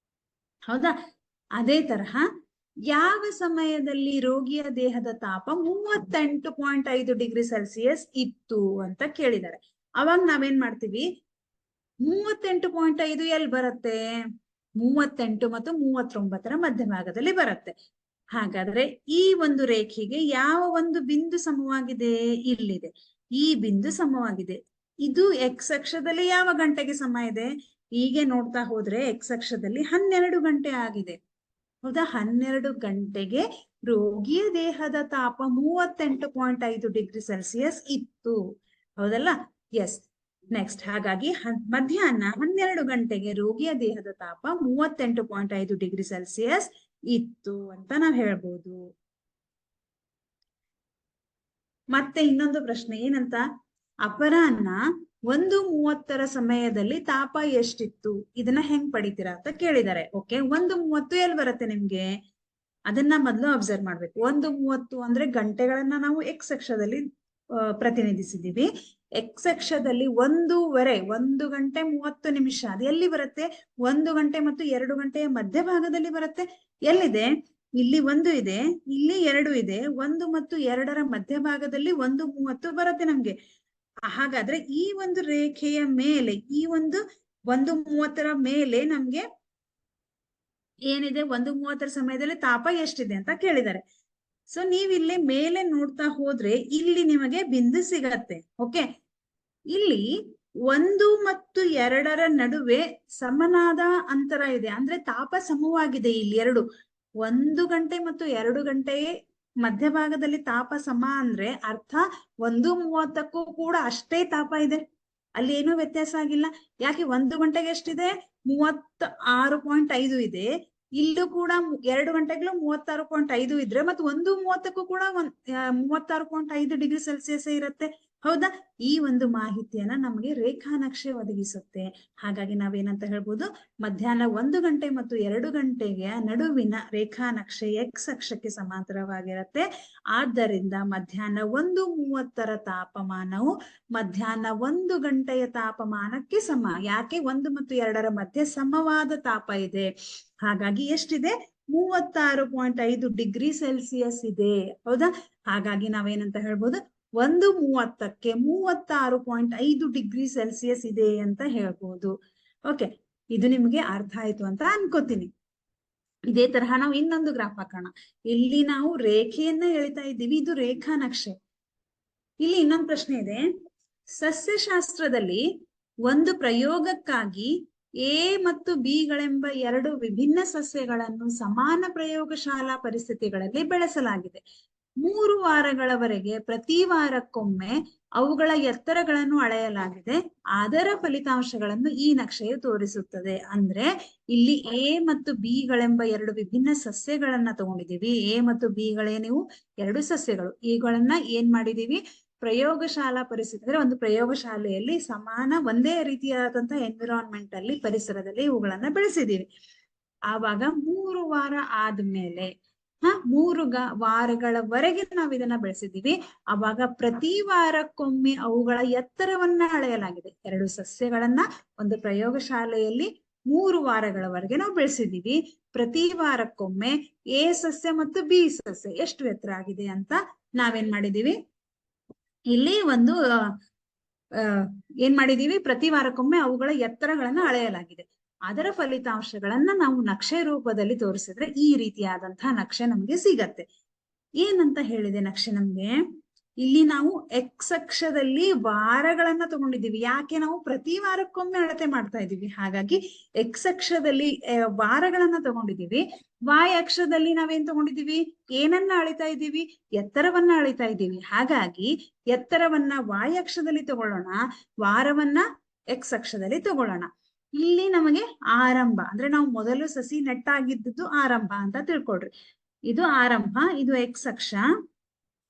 [SPEAKER 1] ಹೌದಾ? ಅದೇ ತರಹ ಯಾವ ಸಮಯದಲ್ಲಿ ರೋಗಿಯ ದೇಹದ ತಾಪ 38.5 ಡಿಗ್ರಿ ಸೆಲ್ಸಿಯಸ್ ಇತ್ತು ಅಂತ ಕೇಳಿದ್ದಾರೆ. ಅವಾಗ ನಾವೇನ್ ಮಾಡ್ತೀವಿ? 38.5 ಎಲ್ಲಿ ಬರುತ್ತೆ? 38 ಮತ್ತು 39ರ ಮಧ್ಯಭಾಗದಲ್ಲಿ ಬರುತ್ತೆ. ಹಾಗಾದ್ರೆ ಈ ಒಂದು ರೇಖೆಗೆ ಯಾವ ಒಂದು ಬಿಂದು ಸಮವಾಗಿದೆ? ಇಲ್ಲಿದೆ. ಈ ಬಿಂದು ಸಮವಾಗಿದೆ. ಇದು ಎಕ್ಸ್ ಅಕ್ಷದಲ್ಲಿ ಯಾವ ಗಂಟೆಗೆ ಸಮ ಇದೆ? ಹೀಗೆ ನೋಡ್ತಾ ಹೋದ್ರೆ ಎಕ್ಸ್ ಅಕ್ಷದಲ್ಲಿ 12 ಗಂಟೆ ಆಗಿದೆ. ಹೌದಾ? 12 ಗಂಟೆಗೆ ರೋಗಿಯ ದೇಹದ ತಾಪ 38.5 ಡಿಗ್ರಿ ಸೆಲ್ಸಿಯಸ್ ಇತ್ತು. ಹೌದಲ್ಲ? ಎಸ್. ನೆಕ್ಸ್ಟ್, ಹಾಗಾಗಿ ಮಧ್ಯಾಹ್ನ 12 ಗಂಟೆಗೆ ರೋಗಿಯ ದೇಹದ ತಾಪ 38.5 ಡಿಗ್ರಿ ಸೆಲ್ಸಿಯಸ್ ಇತ್ತು ಅಂತ ನಾವ್ ಹೇಳ್ಬೋದು. ಮತ್ತೆ ಇನ್ನೊಂದು ಪ್ರಶ್ನೆ ಏನಂತ? ಅಪರಾಹ್ನ 1:30ರ ಸಮಯದಲ್ಲಿ ತಾಪ ಎಷ್ಟಿತ್ತು? ಇದನ್ನ ಹೆಂಗ್ ಪಡಿತೀರಾ ಅಂತ ಕೇಳಿದ್ದಾರೆ. ಓಕೆ, 1:30 ಎಲ್ಲಿ ಬರುತ್ತೆ ನಿಮ್ಗೆ? ಅದನ್ನ ಮೊದಲು ಅಬ್ಸರ್ವ್ ಮಾಡ್ಬೇಕು. 1:30 ಅಂದ್ರೆ ಗಂಟೆಗಳನ್ನ ನಾವು ಎಕ್ಸ್ ಅಕ್ಷದಲ್ಲಿ ಪ್ರತಿನಿಧಿಸಿದೀವಿ. ಎಕ್ಸ್ ಅಕ್ಷದಲ್ಲಿ 1:15, 1 ಗಂಟೆ 30 ನಿಮಿಷ, ಅದು ಎಲ್ಲಿ ಬರುತ್ತೆ? 1 ಗಂಟೆ ಮತ್ತು 2 ಗಂಟೆಯ ಮಧ್ಯಭಾಗದಲ್ಲಿ ಬರುತ್ತೆ. ಎಲ್ಲಿದೆ? ಇಲ್ಲಿ 1 ಇದೆ, ಇಲ್ಲಿ 2 ಇದೆ. 1 ಮತ್ತು 2ರ ಮಧ್ಯಭಾಗದಲ್ಲಿ 1:30 ಬರುತ್ತೆ ನಮ್ಗೆ. ಹಾಗಾದ್ರೆ ಈ ಒಂದು ರೇಖೆಯ ಮೇಲೆ ಈ ಒಂದು 1:30 ಮೇಲೆ ನಮ್ಗೆ ಏನಿದೆ, 1:30 ಸಮಯದಲ್ಲಿ ತಾಪ ಎಷ್ಟಿದೆ ಅಂತ ಕೇಳಿದ್ದಾರೆ. ಸೊ ನೀವಿಲ್ಲಿ ಮೇಲೆ ನೋಡ್ತಾ ಹೋದ್ರೆ ಇಲ್ಲಿ ನಿಮಗೆ ಬಿಂದು ಸಿಗತ್ತೆ. ಓಕೆ, ಇಲ್ಲಿ 1 ಮತ್ತು 2 ನಡುವೆ ಸಮನಾದ ಅಂತರ ಇದೆ, ಅಂದ್ರೆ ತಾಪ ಸಮವಾಗಿದೆ. ಇಲ್ಲಿ 1 ಗಂಟೆ ಮತ್ತು 2 ಗಂಟೆ ಮಧ್ಯಭಾಗದಲ್ಲಿ ತಾಪ ಸಮ ಅಂದ್ರೆ ಅರ್ಥ 1:30ಕ್ಕೂ ಕೂಡ ಅಷ್ಟೇ ತಾಪ ಇದೆ, ಅಲ್ಲಿ ಏನೂ ವ್ಯತ್ಯಾಸ ಆಗಿಲ್ಲ. ಯಾಕೆ 1 ಗಂಟೆಗೆ ಎಷ್ಟಿದೆ, 36.5 ಇದೆ. ಇಲ್ಲೂ ಕೂಡ 2 ಗಂಟೆಗಳು 36.5 ಇದ್ರೆ ಮತ್ತೆ 1:30ಕ್ಕೂ ಕೂಡ 36.5 ಡಿಗ್ರಿ ಸೆಲ್ಸಿಯಸ್ ಇರುತ್ತೆ. ಹೌದಾ? ಈ ಒಂದು ಮಾಹಿತಿಯನ್ನ ನಮಗೆ ರೇಖಾ ನಕ್ಷೆ ಒದಗಿಸುತ್ತೆ. ಹಾಗಾಗಿ ನಾವೇನಂತ ಹೇಳ್ಬೋದು, ಮಧ್ಯಾಹ್ನ 1 ಗಂಟೆ ಮತ್ತು 2 ಗಂಟೆಗೆ ನಡುವಿನ ರೇಖಾ ನಕ್ಷೆ ಎಕ್ಸ್ ಅಕ್ಷಕ್ಕೆ ಸಮಾಂತರವಾಗಿರುತ್ತೆ. ಆದ್ದರಿಂದ ಮಧ್ಯಾಹ್ನ 1:30 ತಾಪಮಾನವು ಮಧ್ಯಾಹ್ನ 1 ಗಂಟೆಯ ತಾಪಮಾನಕ್ಕೆ ಸಮ. ಯಾಕೆ? 1 ಮತ್ತು 2 ಮಧ್ಯೆ ಸಮವಾದ ತಾಪ ಇದೆ. ಹಾಗಾಗಿ ಎಷ್ಟಿದೆ? 36.5 ಡಿಗ್ರಿ ಸೆಲ್ಸಿಯಸ್ ಇದೆ. ಹೌದಾ? ಹಾಗಾಗಿ ನಾವೇನಂತ ಹೇಳ್ಬೋದು, 1:30ಕ್ಕೆ 36.5 ಡಿಗ್ರಿ ಸೆಲ್ಸಿಯಸ್ ಇದೆ ಅಂತ ಹೇಳ್ಬೋದು. ಓಕೆ, ಇದು ನಿಮ್ಗೆ ಅರ್ಥ ಆಯ್ತು ಅಂತ ಅನ್ಕೋತೀನಿ. ಇದೇ ತರಹ ನಾವು ಇನ್ನೊಂದು ಗ್ರಾಫ್ ಹಾಕೋಣ. ಇಲ್ಲಿ ನಾವು ರೇಖೆಯನ್ನ ಎಳಿತಾ ಇದ್ದೀವಿ, ಇದು ರೇಖಾ ನಕ್ಷೆ. ಇಲ್ಲಿ ಇನ್ನೊಂದು ಪ್ರಶ್ನೆ ಇದೆ. ಸಸ್ಯಶಾಸ್ತ್ರದಲ್ಲಿ ಒಂದು ಪ್ರಯೋಗಕ್ಕಾಗಿ ಎ ಮತ್ತು ಬಿ ಗಳೆಂಬ 2 ವಿಭಿನ್ನ ಸಸ್ಯಗಳನ್ನು ಸಮಾನ ಪ್ರಯೋಗಶಾಲಾ ಪರಿಸ್ಥಿತಿಗಳಲ್ಲಿ ಬೆಳೆಸಲಾಗಿದೆ. 3 ವಾರಗಳವರೆಗೆ ಪ್ರತಿ ವಾರಕ್ಕೊಮ್ಮೆ ಅವುಗಳ ಎತ್ತರಗಳನ್ನು ಅಳೆಯಲಾಗಿದೆ. ಅದರ ಫಲಿತಾಂಶಗಳನ್ನು ಈ ನಕ್ಷೆಯು ತೋರಿಸುತ್ತದೆ. ಅಂದ್ರೆ ಇಲ್ಲಿ ಎ ಮತ್ತು ಬಿ ಗಳೆಂಬ 2 ವಿಭಿನ್ನ ಸಸ್ಯಗಳನ್ನ ತಗೊಂಡಿದೀವಿ. ಎ ಮತ್ತು ಬಿ ಗಳೇನಿವು? 2 ಸಸ್ಯಗಳು. ಇವುಗಳನ್ನ ಏನ್ ಮಾಡಿದೀವಿ? ಪ್ರಯೋಗಶಾಲಾ ಪರಿಸ್ಥಿತಿ ಅಂದ್ರೆ ಒಂದು ಪ್ರಯೋಗಶಾಲೆಯಲ್ಲಿ ಸಮಾನ ಒಂದೇ ರೀತಿಯಾದಂತಹ ಎನ್ವಿರಾನ್ಮೆಂಟ್ ಅಲ್ಲಿ, ಪರಿಸರದಲ್ಲಿ ಇವುಗಳನ್ನ ಬೆಳೆಸಿದೀವಿ. ಆವಾಗ 3 ವಾರ ಆದ್ಮೇಲೆ 3 ವಾರಗಳವರೆಗೆ ನಾವು ಇದನ್ನ ಬೆಳೆಸಿದೀವಿ. ಅವಾಗ ಪ್ರತಿ ವಾರಕ್ಕೊಮ್ಮೆ ಅವುಗಳ ಎತ್ತರವನ್ನ ಅಳೆಯಲಾಗಿದೆ. 2 ಸಸ್ಯಗಳನ್ನ ಒಂದು ಪ್ರಯೋಗಶಾಲೆಯಲ್ಲಿ 3 ವಾರಗಳವರೆಗೆ ನಾವು ಬೆಳೆಸಿದೀವಿ. ಪ್ರತಿ ವಾರಕ್ಕೊಮ್ಮೆ ಎ ಸಸ್ಯ ಮತ್ತು ಬಿ ಸಸ್ಯ ಎಷ್ಟು ಎತ್ತರ ಆಗಿದೆ ಅಂತ ನಾವೇನ್ ಮಾಡಿದೀವಿ, ಇಲ್ಲಿ ಒಂದು ಏನ್ ಮಾಡಿದೀವಿ, ಪ್ರತಿ ವಾರಕ್ಕೊಮ್ಮೆ ಅವುಗಳ ಎತ್ತರಗಳನ್ನ ಅಳೆಯಲಾಗಿದೆ. ಅದರ ಫಲಿತಾಂಶಗಳನ್ನ ನಾವು ನಕ್ಷೆ ರೂಪದಲ್ಲಿ ತೋರಿಸಿದ್ರೆ ಈ ರೀತಿಯಾದಂತಹ ನಕ್ಷೆ ನಮ್ಗೆ ಸಿಗತ್ತೆ. ಏನಂತ ಹೇಳಿದೆ ನಕ್ಷೆ ನಮ್ಗೆ? ಇಲ್ಲಿ ನಾವು ಎಕ್ಸ್ ಅಕ್ಷದಲ್ಲಿ ವಾರಗಳನ್ನ ತಗೊಂಡಿದೀವಿ. ಯಾಕೆ? ನಾವು ಪ್ರತಿ ವಾರಕ್ಕೊಮ್ಮೆ ಅಳತೆ ಮಾಡ್ತಾ ಇದೀವಿ. ಹಾಗಾಗಿ ಎಕ್ಸ್ ಅಕ್ಷದಲ್ಲಿ ವಾರಗಳನ್ನ ತಗೊಂಡಿದೀವಿ. ವಾಯ್ ಅಕ್ಷದಲ್ಲಿ ನಾವೇನ್ ತಗೊಂಡಿದೀವಿ? ಏನನ್ನ ಅಳಿತಾ ಇದ್ದೀವಿ? ಎತ್ತರವನ್ನ ಅಳಿತಾ ಇದ್ದೀವಿ. ಹಾಗಾಗಿ ಎತ್ತರವನ್ನ ವಾಯ್ ಅಕ್ಷದಲ್ಲಿ ತಗೊಳ್ಳೋಣ, ವಾರವನ್ನ ಎಕ್ಸ್ ಅಕ್ಷದಲ್ಲಿ ತಗೊಳ್ಳೋಣ. ಇಲ್ಲಿ ನಮಗೆ ಆರಂಭ ಅಂದ್ರೆ ನಾವು ಮೊದಲು ಸಸಿ ನೆಟ್ಟಾಗಿದ್ದು ಆರಂಭ ಅಂತ ತಿಳ್ಕೊಳ್ರಿ. ಇದು ಆರಂಭ, ಇದು ಎಕ್ಸ್ ಅಕ್ಷ.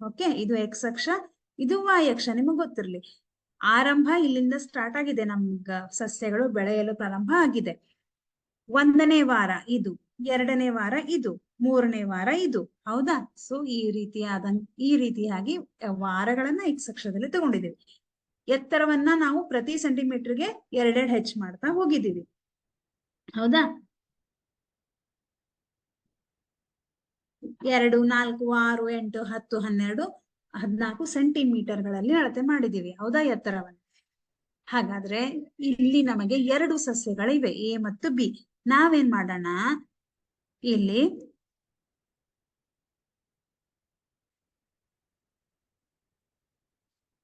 [SPEAKER 1] ಓಕೆ, ಇದು ಎಕ್ಸ್ ಅಕ್ಷ, ಇದು ವಾಯ್ ಅಕ್ಷ. ನಿಮಗ್ ಗೊತ್ತಿರ್ಲಿ, ಆರಂಭ ಇಲ್ಲಿಂದ ಸ್ಟಾರ್ಟ್ ಆಗಿದೆ, ನಮ್ಗ ಸಸ್ಯಗಳು ಬೆಳೆಯಲು ಪ್ರಾರಂಭ ಆಗಿದೆ. 1ನೇ ವಾರ ಇದು, 2ನೇ ವಾರ ಇದು, 3ನೇ ವಾರ ಇದು. ಹೌದಾ? ಸೊ ಈ ರೀತಿಯಾಗಿ ವಾರಗಳನ್ನ ಎಕ್ಸ್ ಅಕ್ಷದಲ್ಲಿ ತಗೊಂಡಿದ್ದೀವಿ. ಎತ್ತರವನ್ನ ನಾವು ಪ್ರತಿ ಸೆಂಟಿಮೀಟರ್ಗೆ 2 ಹೆಚ್ಚು ಮಾಡ್ತಾ ಹೋಗಿದ್ದೀವಿ. ಹೌದಾ? 2, 4, 6, 8, 10, 12, 14 ಸೆಂಟಿಮೀಟರ್ಗಳಲ್ಲಿ ಅಳತೆ ಮಾಡಿದೀವಿ. ಹೌದಾ? ಎತ್ತರವನ್ನು. ಹಾಗಾದ್ರೆ ಇಲ್ಲಿ ನಮಗೆ 2 ಸಸ್ಯಗಳಿವೆ, ಎ ಮತ್ತು ಬಿ. ನಾವೇನ್ ಮಾಡೋಣ, ಇಲ್ಲಿ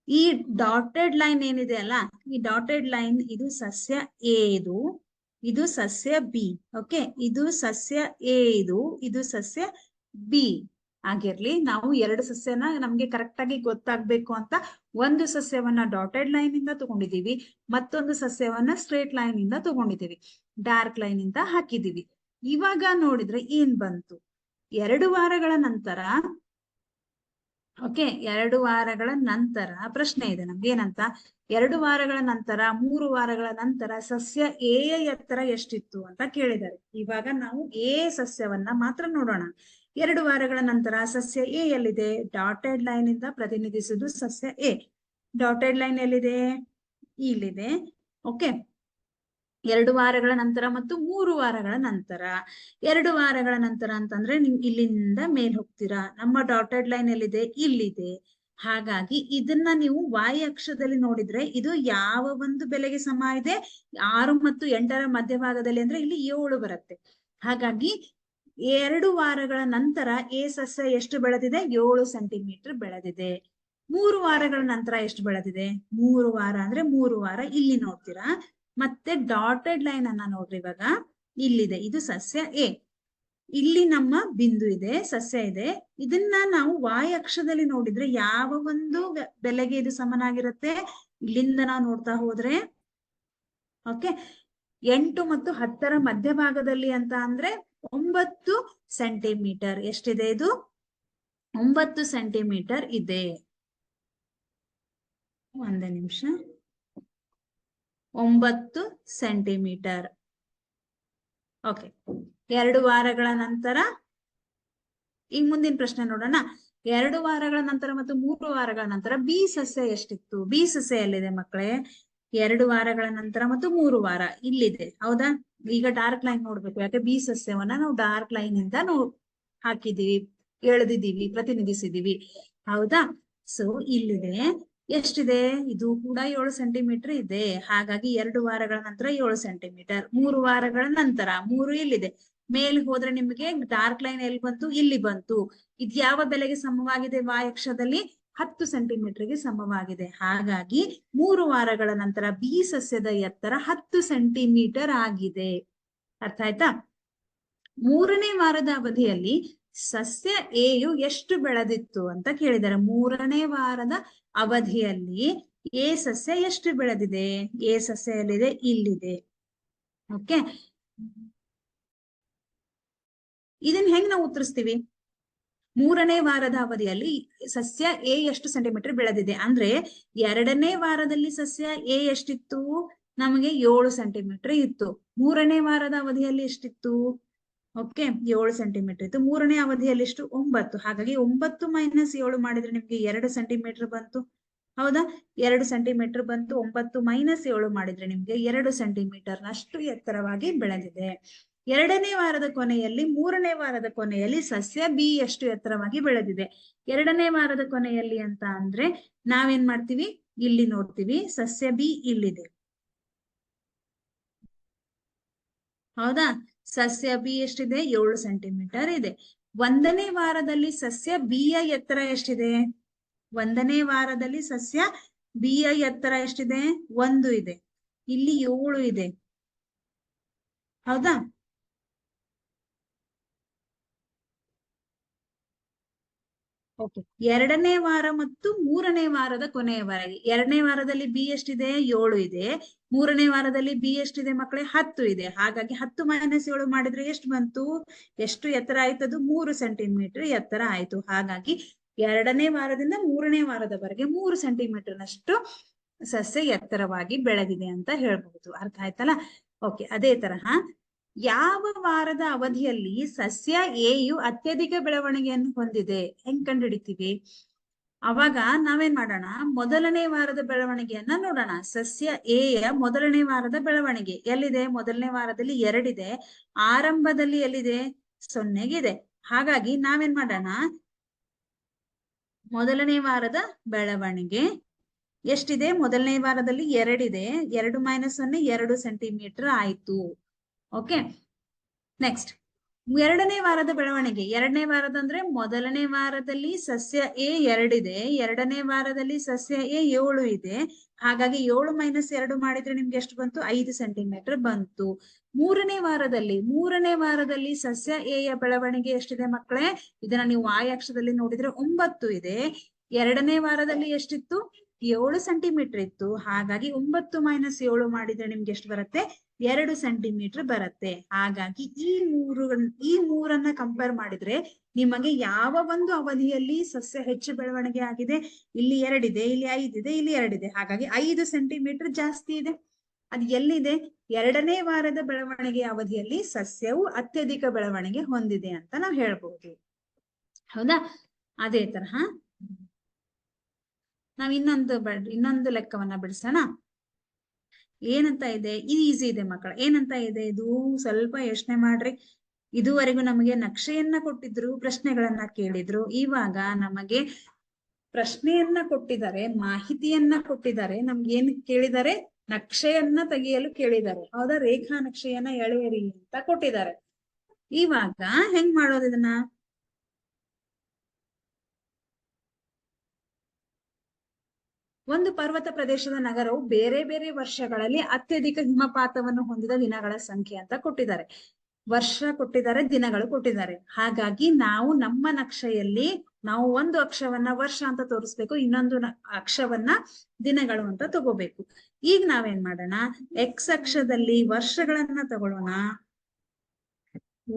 [SPEAKER 1] ಈ ಡಾಟೆಡ್ ಲೈನ್ ಏನಿದೆ ಅಲ್ಲ, ಈ ಡಾಟೆಡ್ ಲೈನ್ ಇದು ಸಸ್ಯ ಎ, ಇದು ಸಸ್ಯ ಬಿ. ಓಕೆ, ಇದು ಸಸ್ಯ ಎ, ಇದು ಸಸ್ಯ ಬಿ ಆಗಿರ್ಲಿ. ನಾವು 2 ಸಸ್ಯನ ನಮ್ಗೆ ಕರೆಕ್ಟ್ ಆಗಿ ಗೊತ್ತಾಗ್ಬೇಕು ಅಂತ ಒಂದು ಸಸ್ಯವನ್ನ ಡಾಟೆಡ್ ಲೈನ್ ಇಂದ ತಗೊಂಡಿದೀವಿ, ಮತ್ತೊಂದು ಸಸ್ಯವನ್ನ ಸ್ಟ್ರೇಟ್ ಲೈನ್ ಇಂದ ತಗೊಂಡಿದೀವಿ, ಡಾರ್ಕ್ ಲೈನ್ ಇಂದ ಹಾಕಿದೀವಿ. ಇವಾಗ ನೋಡಿದ್ರೆ ಏನ್ ಬಂತು? 2 ವಾರಗಳ ನಂತರ, ಓಕೆ, 2 ವಾರಗಳ ನಂತರ ಪ್ರಶ್ನೆ ಇದೆ ನಮ್ಗೆ ಏನಂತ, 2 ವಾರಗಳ ನಂತರ 3 ವಾರಗಳ ನಂತರ ಸಸ್ಯ ಎ ಯ ಎತ್ತರ ಎಷ್ಟಿತ್ತು ಅಂತ ಕೇಳಿದ್ದಾರೆ. ಇವಾಗ ನಾವು ಎ ಸಸ್ಯವನ್ನ ಮಾತ್ರ ನೋಡೋಣ. 2 ವಾರಗಳ ನಂತರ ಸಸ್ಯ ಎ ಎಲ್ಲಿದೆ? ಡಾಟೆಡ್ ಲೈನ್ ಇಂದ ಪ್ರತಿನಿಧಿಸುವುದು ಸಸ್ಯ ಎ. ಡಾಟೆಡ್ ಲೈನ್ ಎಲ್ಲಿದೆ? ಇಲ್ಲಿದೆ. ಓಕೆ, 2 ವಾರಗಳ ನಂತರ ಮತ್ತು 3 ವಾರಗಳ ನಂತರ. 2 ವಾರಗಳ ನಂತರ ಅಂತಂದ್ರೆ ನೀವು ಇಲ್ಲಿಂದ ಮೇಲ್ ಹೋಗ್ತೀರಾ. ನಮ್ಮ ಡಾಟೆಡ್ ಲೈನ್ ಎಲ್ಲಿದೆ? ಇಲ್ಲಿದೆ. ಹಾಗಾಗಿ ಇದನ್ನ ನೀವು y ಅಕ್ಷದಲ್ಲಿ ನೋಡಿದ್ರೆ ಇದು ಯಾವ ಒಂದು ಬೆಲೆಗೆ ಸಮ ಇದೆ? 6 ಮತ್ತು 8ರ ಮಧ್ಯಭಾಗದಲ್ಲಿ ಅಂದ್ರೆ ಇಲ್ಲಿ 7 ಬರುತ್ತೆ. ಹಾಗಾಗಿ 2 ವಾರಗಳ ನಂತರ ಎ ಸಸ್ಯ ಎಷ್ಟು ಬೆಳೆದಿದೆ? 7 ಸೆಂಟಿಮೀಟರ್ ಬೆಳೆದಿದೆ. 3 ವಾರಗಳ ನಂತರ ಎಷ್ಟು ಬೆಳೆದಿದೆ? 3 ವಾರ ಅಂದ್ರೆ 3 ವಾರ ಇಲ್ಲಿ ನೋಡ್ತೀರಾ. ಮತ್ತೆ ಡಾಟೆಡ್ ಲೈನ್ ಅನ್ನ ನೋಡ್ರಿ. ಇವಾಗ ಇಲ್ಲಿದೆ, ಇದು ಸಸ್ಯ ಎ, ಇಲ್ಲಿ ನಮ್ಮ ಬಿಂದು ಇದೆ, ಸಸ್ಯ ಇದೆ. ಇದನ್ನ ನಾವು y ಅಕ್ಷದಲ್ಲಿ ನೋಡಿದ್ರೆ ಯಾವ ಒಂದು ಬೆಲೆಗೆ ಇದು ಸಮನಾಗಿರುತ್ತೆ? ಇಲ್ಲಿಂದ ನಾವು ನೋಡ್ತಾ ಹೋದ್ರೆ ಓಕೆ 8 ಮತ್ತು 10ರ ಮಧ್ಯಭಾಗದಲ್ಲಿ ಅಂತ ಅಂದ್ರೆ 9 ಸೆಂಟಿಮೀಟರ್. ಎಷ್ಟಿದೆ ಇದು? 9 ಸೆಂಟಿಮೀಟರ್ ಇದೆ. ಒಂದೇ ನಿಮಿಷ. 9 ಸೆಂಟಿಮೀಟರ್. ಓಕೆ, 2 ವಾರಗಳ ನಂತರ ಈಗ ಮುಂದಿನ ಪ್ರಶ್ನೆ ನೋಡೋಣ. 2 ವಾರಗಳ ನಂತರ ಮತ್ತು 3 ವಾರಗಳ ನಂತರ ಬಿ ಸಸ್ಯ ಎಷ್ಟಿತ್ತು? ಬಿ ಸಸ್ಯ ಎಲ್ಲಿದೆ ಮಕ್ಕಳೇ? 2 ವಾರಗಳ ನಂತರ ಮತ್ತು 3 ವಾರ ಇಲ್ಲಿದೆ, ಹೌದಾ? ಈಗ ಡಾರ್ಕ್ ಲೈನ್ ನೋಡ್ಬೇಕು, ಯಾಕೆ ಬಿ ಸಸ್ಯವನ್ನ ನಾವು ಡಾರ್ಕ್ ಲೈನ್ ಇಂದ ಹಾಕಿದೀವಿ, ಎಳೆದಿದ್ದೀವಿ, ಪ್ರತಿನಿಧಿಸಿದೀವಿ, ಹೌದಾ? ಸೊ ಇಲ್ಲಿದೆ, ಎಷ್ಟಿದೆ? ಇದು ಕೂಡ 7 ಸೆಂಟಿಮೀಟರ್ ಇದೆ. ಹಾಗಾಗಿ 2 ವಾರಗಳ ನಂತರ 7 ಸೆಂಟಿಮೀಟರ್. 3 ವಾರಗಳ ನಂತರ 3 ಇಲ್ಲಿದೆ. ಮೇಲ್ ಹೋದ್ರೆ ನಿಮಗೆ ಡಾರ್ಕ್ ಲೈನ್ ಎಲ್ಲಿ ಬಂತು? ಇಲ್ಲಿ ಬಂತು. ಇದು ಯಾವ ಬೆಲೆಗೆ ಸಮವಾಗಿದೆ? y ಅಕ್ಷದಲ್ಲಿ 10 ಸೆಂಟಿಮೀಟರ್ಗೆ ಸಮವಾಗಿದೆ. ಹಾಗಾಗಿ 3 ವಾರಗಳ ನಂತರ ಬಿ ಸಸ್ಯದ ಎತ್ತರ 10 ಸೆಂಟಿಮೀಟರ್ ಆಗಿದೆ. ಅರ್ಥ ಆಯ್ತಾ? 3ನೇ ವಾರದ ಅವಧಿಯಲ್ಲಿ ಸಸ್ಯ ಎಯು ಎಷ್ಟು ಬೆಳೆದಿತ್ತು ಅಂತ ಕೇಳಿದ್ದಾರೆ. 3ನೇ ವಾರದ ಅವಧಿಯಲ್ಲಿ ಎ ಸಸ್ಯ ಎಷ್ಟು ಬೆಳೆದಿದೆ? ಎ ಸಸ್ಯ ಎಲ್ಲಿದೆ? ಇಲ್ಲಿದೆ. ಓಕೆ, ಇದನ್ನ ಹೆಂಗ್ ನಾವು ಉತ್ತರಿಸ್ತೀವಿ? 3ನೇ ವಾರದ ಅವಧಿಯಲ್ಲಿ ಸಸ್ಯ ಎ ಎಷ್ಟು ಸೆಂಟಿಮೀಟರ್ ಬೆಳೆದಿದೆ ಅಂದ್ರೆ 2ನೇ ವಾರದಲ್ಲಿ ಸಸ್ಯ ಎ ಎಷ್ಟಿತ್ತು? ನಮಗೆ 7 ಸೆಂಟಿಮೀಟರ್ ಇತ್ತು. 3ನೇ ವಾರದ ಅವಧಿಯಲ್ಲಿ ಎಷ್ಟಿತ್ತು? ಓಕೆ, 7 ಸೆಂಟಿಮೀಟರ್ ಇತ್ತು. 3ನೇ ಅವಧಿಯಲ್ಲಿ ಎಷ್ಟು? 9. ಹಾಗಾಗಿ 9 - 7 ಮಾಡಿದ್ರೆ ನಿಮ್ಗೆ 2 ಸೆಂಟಿಮೀಟರ್ ಬಂತು, ಹೌದಾ? 2 ಸೆಂಟಿಮೀಟರ್ ಬಂತು. 9 - 7 ಮಾಡಿದ್ರೆ ನಿಮ್ಗೆ 2 ಸೆಂಟಿಮೀಟರ್ ನಷ್ಟು ಎತ್ತರವಾಗಿ ಬೆಳೆದಿದೆ. 2ನೇ ವಾರದ ಕೊನೆಯಲ್ಲಿ 3ನೇ ವಾರದ ಕೊನೆಯಲ್ಲಿ ಸಸ್ಯ ಬಿ ಎಷ್ಟು ಎತ್ತರವಾಗಿ ಬೆಳೆದಿದೆ? 2ನೇ ವಾರದ ಕೊನೆಯಲ್ಲಿ ಅಂತ ಅಂದ್ರೆ ನಾವೇನ್ ಮಾಡ್ತೀವಿ? ಇಲ್ಲಿ ನೋಡ್ತೀವಿ, ಸಸ್ಯ ಬಿ ಇಲ್ಲಿದೆ, ಹೌದಾ? ಸಸ್ಯ ಬಿ ಎಷ್ಟಿದೆ? 7 ಸೆಂಟಿಮೀಟರ್ ಇದೆ. 1ನೇ ವಾರದಲ್ಲಿ ಸಸ್ಯ ಬಿ ಯ ಎತ್ತರ ಎಷ್ಟಿದೆ? 1ನೇ ವಾರದಲ್ಲಿ ಸಸ್ಯ ಬಿ ಯ ಎತ್ತರ ಎಷ್ಟಿದೆ? 1 ಇದೆ, ಇಲ್ಲಿ 7 ಇದೆ, ಹೌದಾ? ಓಕೆ, 2ನೇ ವಾರ ಮತ್ತು 3ನೇ ವಾರದ ಕೊನೆಯವರೆಗೆ. 2ನೇ ವಾರದಲ್ಲಿ ಬಿ ಎಷ್ಟಿದೆ? 7 ಇದೆ. 3ನೇ ವಾರದಲ್ಲಿ ಬಿ ಎಷ್ಟಿದೆ ಮಕ್ಕಳೇ? 10 ಇದೆ. ಹಾಗಾಗಿ 10 - 7 ಮಾಡಿದ್ರೆ ಎಷ್ಟು ಬಂತು? ಎಷ್ಟು ಎತ್ತರ ಆಯ್ತು? ಅದು 3 ಸೆಂಟಿಮೀಟರ್ ಎತ್ತರ ಆಯ್ತು. ಹಾಗಾಗಿ 2ನೇ ವಾರದಿಂದ 3ನೇ ವಾರದವರೆಗೆ 3 ಸೆಂಟಿಮೀಟರ್ ನಷ್ಟು ಸಸ್ಯ ಎತ್ತರವಾಗಿ ಬೆಳೆದಿದೆ ಅಂತ ಹೇಳ್ಬಹುದು. ಅರ್ಥ ಆಯ್ತಲ್ಲ? ಓಕೆ, ಅದೇ ತರಹ ಯಾವ ವಾರದ ಅವಧಿಯಲ್ಲಿ ಸಸ್ಯ ಎಯು ಅತ್ಯಧಿಕ ಬೆಳವಣಿಗೆಯನ್ನು ಹೊಂದಿದೆ? ಹೆಂಗ್ ಕಂಡುಹಿಡಿತೀವಿ? ಅವಾಗ ನಾವೇನ್ ಮಾಡೋಣ? ಮೊದಲನೇ ವಾರದ ಬೆಳವಣಿಗೆಯನ್ನ ನೋಡೋಣ. ಸಸ್ಯ ಎಯ ಮೊದಲನೇ ವಾರದ ಬೆಳವಣಿಗೆ ಎಲ್ಲಿದೆ? ಮೊದಲನೇ ವಾರದಲ್ಲಿ 2 ಇದೆ. ಆರಂಭದಲ್ಲಿ ಎಲ್ಲಿದೆ? 0 ಹಾಗಾಗಿ ನಾವೇನ್ ಮಾಡೋಣ? ಮೊದಲನೇ ವಾರದ ಬೆಳವಣಿಗೆ ಎಷ್ಟಿದೆ? ಮೊದಲನೇ ವಾರದಲ್ಲಿ 2 ಇದೆ. 2 - 0 2 ಸೆಂಟಿಮೀಟರ್ ಆಯ್ತು. ಓಕೆ, ನೆಕ್ಸ್ಟ್ 2ನೇ ವಾರದ ಬೆಳವಣಿಗೆ. 2ನೇ ವಾರದ ಅಂದ್ರೆ ಮೊದಲನೇ ವಾರದಲ್ಲಿ ಸಸ್ಯ ಎ 2 ಇದೆ. 2ನೇ ವಾರದಲ್ಲಿ ಸಸ್ಯ ಎ 7 ಇದೆ. ಹಾಗಾಗಿ 7 - 2 ಮಾಡಿದ್ರೆ ನಿಮ್ಗೆ ಎಷ್ಟು ಬಂತು? 5 ಸೆಂಟಿಮೀಟರ್ ಬಂತು. 3ನೇ ವಾರದಲ್ಲಿ ಸಸ್ಯ ಎ ಯ ಬೆಳವಣಿಗೆ ಎಷ್ಟಿದೆ ಮಕ್ಕಳೇ? ಇದನ್ನ ನೀವು y ಅಕ್ಷದಲ್ಲಿ ನೋಡಿದ್ರೆ 9 ಇದೆ. 2ನೇ ವಾರದಲ್ಲಿ ಎಷ್ಟಿತ್ತು? 7 ಸೆಂಟಿಮೀಟರ್ ಇತ್ತು. ಹಾಗಾಗಿ 9 - 7 ಮಾಡಿದ್ರೆ ನಿಮ್ಗೆ ಎಷ್ಟು ಬರುತ್ತೆ? 2 ಸೆಂಟಿಮೀಟರ್ ಬರುತ್ತೆ. ಹಾಗಾಗಿ ಈ ಮೂರನ್ನ ಕಂಪೇರ್ ಮಾಡಿದ್ರೆ ನಿಮಗೆ ಯಾವ ಒಂದು ಅವಧಿಯಲ್ಲಿ ಸಸ್ಯ ಹೆಚ್ಚು ಬೆಳವಣಿಗೆ ಆಗಿದೆ? ಇಲ್ಲಿ 2 ಇದೆ, ಇಲ್ಲಿ 5 ಇದೆ, ಇಲ್ಲಿ 2 ಇದೆ. ಹಾಗಾಗಿ 5 ಸೆಂಟಿಮೀಟರ್ ಜಾಸ್ತಿ ಇದೆ. ಅದು ಎಲ್ಲಿದೆ? 2ನೇ ವಾರದ ಬೆಳವಣಿಗೆ ಅವಧಿಯಲ್ಲಿ ಸಸ್ಯವು ಅತ್ಯಧಿಕ ಬೆಳವಣಿಗೆ ಹೊಂದಿದೆ ಅಂತ ನಾವು ಹೇಳ್ಬಹುದು, ಹೌದಾ? ಅದೇ ತರಹ ನಾವ್ ಇನ್ನೊಂದು ಲೆಕ್ಕವನ್ನ ಬಿಡಿಸೋಣ. ಏನಂತ ಇದೆ? ಇದು ಈಸಿ ಇದೆ ಮಕ್ಕಳ. ಏನಂತ ಇದೆ ಇದು? ಸ್ವಲ್ಪ ಯೋಚನೆ ಮಾಡ್ರಿ. ಇದುವರೆಗೂ ನಮಗೆ ನಕ್ಷೆಯನ್ನ ಕೊಟ್ಟಿದ್ರು, ಪ್ರಶ್ನೆಗಳನ್ನ ಕೇಳಿದ್ರು. ಇವಾಗ ನಮಗೆ ಪ್ರಶ್ನೆಯನ್ನ ಕೊಟ್ಟಿದ್ದಾರೆ, ಮಾಹಿತಿಯನ್ನ ಕೊಟ್ಟಿದ್ದಾರೆ, ನಮ್ಗೆ ಏನ್ ಕೇಳಿದ್ದಾರೆ, ನಕ್ಷೆಯನ್ನ ತೆಗೆಯಲು ಕೇಳಿದ್ದಾರೆ. ಹೌದಾ, ರೇಖಾ ನಕ್ಷೆಯನ್ನ ಎಳೆಯಿರಿ ಅಂತ ಕೊಟ್ಟಿದ್ದಾರೆ. ಇವಾಗ ಹೆಂಗ್ ಮಾಡೋದು ಇದನ್ನ? ಒಂದು ಪರ್ವತ ಪ್ರದೇಶದ ನಗರವು ಬೇರೆ ಬೇರೆ ವರ್ಷಗಳಲ್ಲಿ ಅತ್ಯಧಿಕ ಹಿಮಪಾತವನ್ನು ಹೊಂದಿದ ದಿನಗಳ ಸಂಖ್ಯೆ ಅಂತ ಕೊಟ್ಟಿದ್ದಾರೆ. ವರ್ಷ ಕೊಟ್ಟಿದ್ದಾರೆ, ದಿನಗಳು ಕೊಟ್ಟಿದ್ದಾರೆ. ಹಾಗಾಗಿ ನಾವು ನಮ್ಮ ನಕ್ಷೆಯಲ್ಲಿ ನಾವು ಒಂದು ಅಕ್ಷವನ್ನ ವರ್ಷ ಅಂತ ತೋರಿಸ್ಬೇಕು, ಇನ್ನೊಂದು ಅಕ್ಷವನ್ನ ದಿನಗಳು ಅಂತ ತಗೋಬೇಕು. ಈಗ ನಾವೇನ್ ಮಾಡೋಣ, ಎಕ್ಸ್ ಅಕ್ಷದಲ್ಲಿ ವರ್ಷಗಳನ್ನ ತಗೊಳ್ಳೋಣ,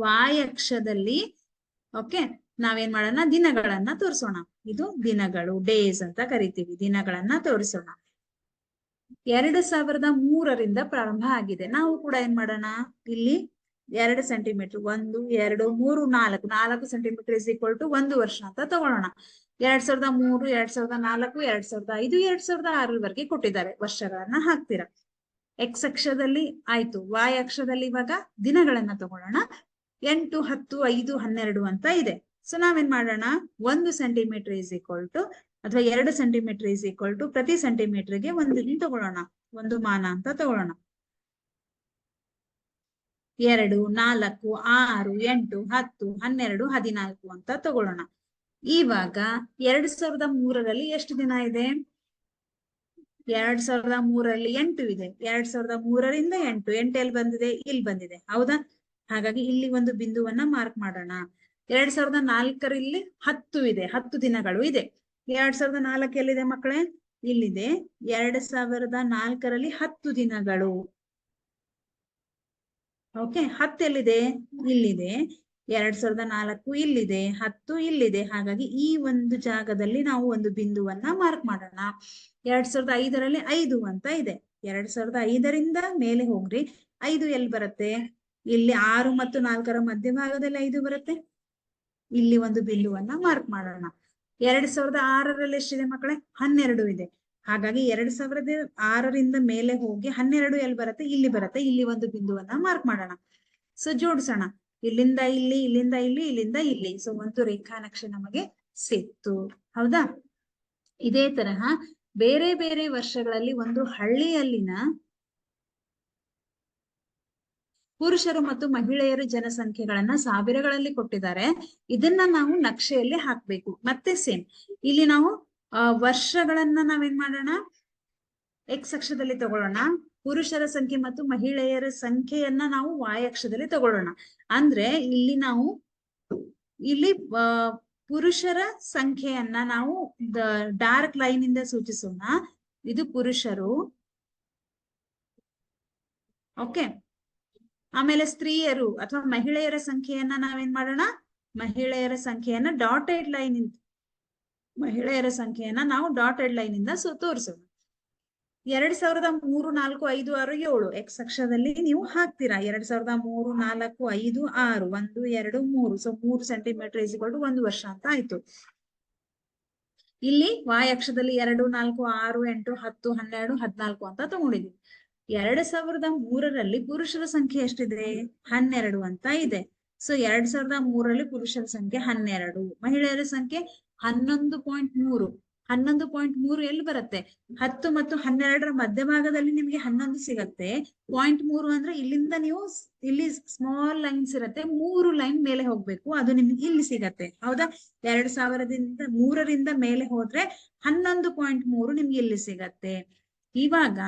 [SPEAKER 1] ವಾಯ್ ಅಕ್ಷದಲ್ಲಿ ಓಕೆ ನಾವೇನ್ ಮಾಡೋಣ, ದಿನಗಳನ್ನ ತೋರಿಸೋಣ. ಇದು ದಿನಗಳು, ಡೇಸ್ ಅಂತ ಕರಿತೀವಿ. ದಿನಗಳನ್ನ ತೋರಿಸೋಣ. 2003ರಿಂದ ಪ್ರಾರಂಭ ಆಗಿದೆ. ನಾವು ಕೂಡ ಏನ್ ಮಾಡೋಣ, ಇಲ್ಲಿ 2 centimetre, 1 2 3 4 4 centimetre is equal to 1 ವರ್ಷ ಅಂತ ತಗೊಳ್ಳೋಣ. 2003 2004 2005 2006 ಕೊಟ್ಟಿದ್ದಾರೆ. ವರ್ಷಗಳನ್ನ ಹಾಕ್ತೀರಾ. ಎಕ್ಸ್ ಅಕ್ಷದಲ್ಲಿ ಆಯ್ತು. ವಾಯ್ ಅಕ್ಷದಲ್ಲಿ ಇವಾಗ ದಿನಗಳನ್ನ ತಗೊಳ್ಳೋಣ. 8 10 5 12 ಅಂತ ಇದೆ. ಸೊ ನಾವೇನ್ ಮಾಡೋಣ, 1 ಸೆಂಟಿಮೀಟರ್ ಇಸ್ ಈಕ್ವಲ್ ಟು ಅಥವಾ 2 ಸೆಂಟಿಮೀಟರ್ ಇಸ್ ಈಕ್ವಲ್ ಟು ಪ್ರತಿ ಸೆಂಟಿಮೀಟರ್ಗೆ 1 ದಿನ ತಗೊಳ್ಳೋಣ, 1 ಮಾನ ಅಂತ ತಗೊಳ್ಳೋಣ. 2 4 6 8 10 12 14 ಅಂತ ತಗೊಳ್ಳೋಣ. ಇವಾಗ 2003ರಲ್ಲಿ ಎಷ್ಟು ದಿನ ಇದೆ? 2003ರಲ್ಲಿ 8 ಇದೆ. 2003ರಿಂದ 8 ಎಲ್ಲಿ ಬಂದಿದೆ? ಇಲ್ಲಿ ಬಂದಿದೆ. ಹೌದಾ? ಹಾಗಾಗಿ ಇಲ್ಲಿ ಒಂದು ಬಿಂದುವನ್ನ ಮಾರ್ಕ್ ಮಾಡೋಣ. 2004ರಲ್ಲಿ 10 ಇದೆ, 10 ದಿನಗಳು ಇದೆ. 2004 ಎಲ್ಲಿದೆ ಮಕ್ಕಳೇ? ಇಲ್ಲಿದೆ. 2004ರಲ್ಲಿ 10 ದಿನಗಳು. ಓಕೆ, 10 ಎಲ್ಲಿದೆ? ಇಲ್ಲಿದೆ. 2004 ಇಲ್ಲಿದೆ, 10 ಇಲ್ಲಿದೆ. ಹಾಗಾಗಿ ಈ ಒಂದು ಜಾಗದಲ್ಲಿ ನಾವು ಒಂದು ಬಿಂದುವನ್ನ ಮಾರ್ಕ್ ಮಾಡೋಣ. 2005ರಲ್ಲಿ 5 ಅಂತ ಇದೆ. 2005ರಿಂದ ಮೇಲೆ ಹೋಗ್ರಿ. 5 ಎಲ್ಲಿ ಬರುತ್ತೆ? ಇಲ್ಲಿ 6 ಮತ್ತು 4ರ ಮಧ್ಯಭಾಗದಲ್ಲಿ 5 ಬರುತ್ತೆ. ಇಲ್ಲಿ ಒಂದು ಬಿಂದುವನ್ನ ಮಾರ್ಕ್ ಮಾಡೋಣ. 2006ರಲ್ಲಿ ಎಷ್ಟಿದೆ ಮಕ್ಕಳೇ? 12 ಇದೆ. ಹಾಗಾಗಿ 2006ರಿಂದ ಮೇಲೆ ಹೋಗಿ 12 ಎಲ್ಲಿ ಬರುತ್ತೆ? ಇಲ್ಲಿ ಬರುತ್ತೆ. ಇಲ್ಲಿ ಒಂದು ಬಿಂದುವನ್ನ ಮಾರ್ಕ್ ಮಾಡೋಣ. ಸೊ ಜೋಡಿಸೋಣ. ಇಲ್ಲಿಂದ ಇಲ್ಲಿ, ಇಲ್ಲಿಂದ ಇಲ್ಲಿ, ಇಲ್ಲಿಂದ ಇಲ್ಲಿ. ಸೊ ಒಂದು ರೇಖಾ ನಕ್ಷೆ ನಮಗೆ ಸಿಕ್ತು. ಹೌದಾ? ಇದೇ ತರಹ ಬೇರೆ ಬೇರೆ ವರ್ಷಗಳಲ್ಲಿ ಒಂದು ಹಳ್ಳಿಯಲ್ಲಿನ ಪುರುಷರು ಮತ್ತು ಮಹಿಳೆಯರ ಜನಸಂಖ್ಯೆಗಳನ್ನ ಸಾವಿರಗಳಲ್ಲಿ ಕೊಟ್ಟಿದ್ದಾರೆ. ಇದನ್ನ ನಾವು ನಕ್ಷೆಯಲ್ಲಿ ಹಾಕ್ಬೇಕು. ಮತ್ತೆ ಸೇಮ್ ಇಲ್ಲಿ ನಾವು ವರ್ಷಗಳನ್ನ ನಾವೇನ್ ಮಾಡೋಣ, ಎಕ್ಸ್ ಅಕ್ಷದಲ್ಲಿ ತಗೊಳ್ಳೋಣ. ಪುರುಷರ ಸಂಖ್ಯೆ ಮತ್ತು ಮಹಿಳೆಯರ ಸಂಖ್ಯೆಯನ್ನ ನಾವು ವಾಯ್ ಅಕ್ಷದಲ್ಲಿ ತಗೊಳ್ಳೋಣ. ಅಂದ್ರೆ ಇಲ್ಲಿ ಪುರುಷರ ಸಂಖ್ಯೆಯನ್ನ ನಾವು ಡಾರ್ಕ್ ಲೈನ್ ಇಂದ ಸೂಚಿಸೋಣ. ಇದು ಪುರುಷರು. ಓಕೆ, ಆಮೇಲೆ ಸ್ತ್ರೀಯರು ಅಥವಾ ಮಹಿಳೆಯರ ಸಂಖ್ಯೆಯನ್ನ ನಾವೇನ್ ಮಾಡೋಣ, ಮಹಿಳೆಯರ ಸಂಖ್ಯೆಯನ್ನ ಡಾಟೆಡ್ ಲೈನ್ ಇಂದ, ಮಹಿಳೆಯರ ಸಂಖ್ಯೆಯನ್ನ ನಾವು ಡಾಟೆಡ್ ಲೈನ್ ಇಂದ ತೋರಿಸೋಣ. 2003 4 5 6 7 ಎಕ್ಸ್ ಅಕ್ಷದಲ್ಲಿ ನೀವು ಹಾಕ್ತೀರಾ. 2003 4 5 6 1 2 3. So 3 centimetre is equal to 1 ವರ್ಷ ಅಂತ ಆಯ್ತು. ಇಲ್ಲಿ ವಾಯ್ ಅಕ್ಷದಲ್ಲಿ 2 4 6 8 10 12 14 ಅಂತ ತಗೊಂಡಿದ್ವಿ. 2003ರಲ್ಲಿ ಪುರುಷರ ಸಂಖ್ಯೆ ಎಷ್ಟಿದೆ? 12 ಅಂತ ಇದೆ. ಸೊ 2003ರಲ್ಲಿ ಪುರುಷರ ಸಂಖ್ಯೆ 12, ಮಹಿಳೆಯರ ಸಂಖ್ಯೆ 11.3. 11.3 ಎಲ್ಲಿ ಬರುತ್ತೆ? 10 ಮತ್ತು 12ರ ಮಧ್ಯಭಾಗದಲ್ಲಿ ನಿಮ್ಗೆ 11 ಸಿಗತ್ತೆ. 0.3 ಅಂದ್ರೆ ಇಲ್ಲಿಂದ ನೀವು ಇಲ್ಲಿ ಸ್ಮಾಲ್ ಲೈನ್ಸ್ ಇರತ್ತೆ, 3 ಲೈನ್ ಮೇಲೆ ಹೋಗ್ಬೇಕು, ಅದು ನಿಮ್ಗೆ ಇಲ್ಲಿ ಸಿಗತ್ತೆ. ಹೌದಾ? 2003ರಿಂದ ಮೇಲೆ ಹೋದ್ರೆ 11.3 ನಿಮ್ಗೆ ಇಲ್ಲಿ ಸಿಗತ್ತೆ. ಇವಾಗ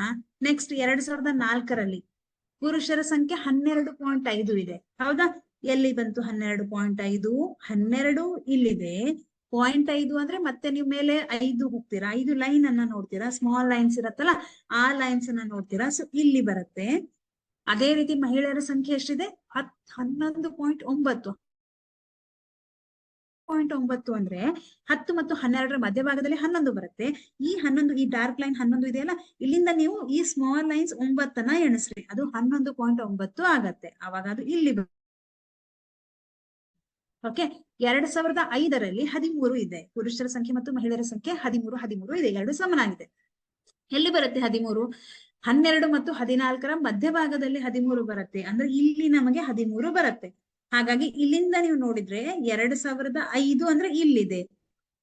[SPEAKER 1] ನೆಕ್ಸ್ಟ್ 2004ರಲ್ಲಿ ಪುರುಷರ ಸಂಖ್ಯೆ 12.5 ಇದೆ. ಹೌದಾ? ಎಲ್ಲಿ ಬಂತು 12.5? 12 ಇಲ್ಲಿದೆ. 0.5 ಅಂದ್ರೆ ಮತ್ತೆ ನೀವು ಮೇಲೆ 5 ಹೋಗ್ತೀರಾ, 5 ಲೈನ್ ಅನ್ನ ನೋಡ್ತೀರಾ, ಸ್ಮಾಲ್ ಲೈನ್ಸ್ ಇರತ್ತಲ್ಲ ಆ ಲೈನ್ಸ್ ಅನ್ನ ನೋಡ್ತೀರಾ. ಸೊ ಇಲ್ಲಿ ಬರುತ್ತೆ. ಅದೇ ರೀತಿ ಮಹಿಳೆಯರ ಸಂಖ್ಯೆ ಎಷ್ಟಿದೆ? 11.9. 0.9 ಅಂದ್ರೆ 10 ಮತ್ತು 12ರ ಮಧ್ಯಭಾಗದಲ್ಲಿ 11 ಬರುತ್ತೆ. ಈ 11, ಈ ಡಾರ್ಕ್ ಲೈನ್ 11 ಇದೆಯಲ್ಲ, ಇಲ್ಲಿಂದ ನೀವು ಈ ಸ್ಮಾಲ್ ಲೈನ್ಸ್ 9ನ್ನ ಎಣಿಸ್ರಿ, ಅದು 11.9 ಆಗತ್ತೆ. ಅವಾಗ ಅದು ಇಲ್ಲಿ ಓಕೆ. 2005ರಲ್ಲಿ 13 ಇದೆ. ಪುರುಷರ ಸಂಖ್ಯೆ ಮತ್ತು ಮಹಿಳೆಯರ ಸಂಖ್ಯೆ 13 ಇದೆ. 2 ಸಮನಾಗಿದೆ. ಎಲ್ಲಿ ಬರುತ್ತೆ 13? 12 ಮತ್ತು 14ರ ಮಧ್ಯಭಾಗದಲ್ಲಿ 13 ಬರುತ್ತೆ. ಅಂದ್ರೆ ಇಲ್ಲಿ ನಮಗೆ 13 ಬರುತ್ತೆ. ಹಾಗಾಗಿ ಇಲ್ಲಿಂದ ನೀವು ನೋಡಿದ್ರೆ 2005 ಅಂದ್ರೆ ಇಲ್ಲಿದೆ.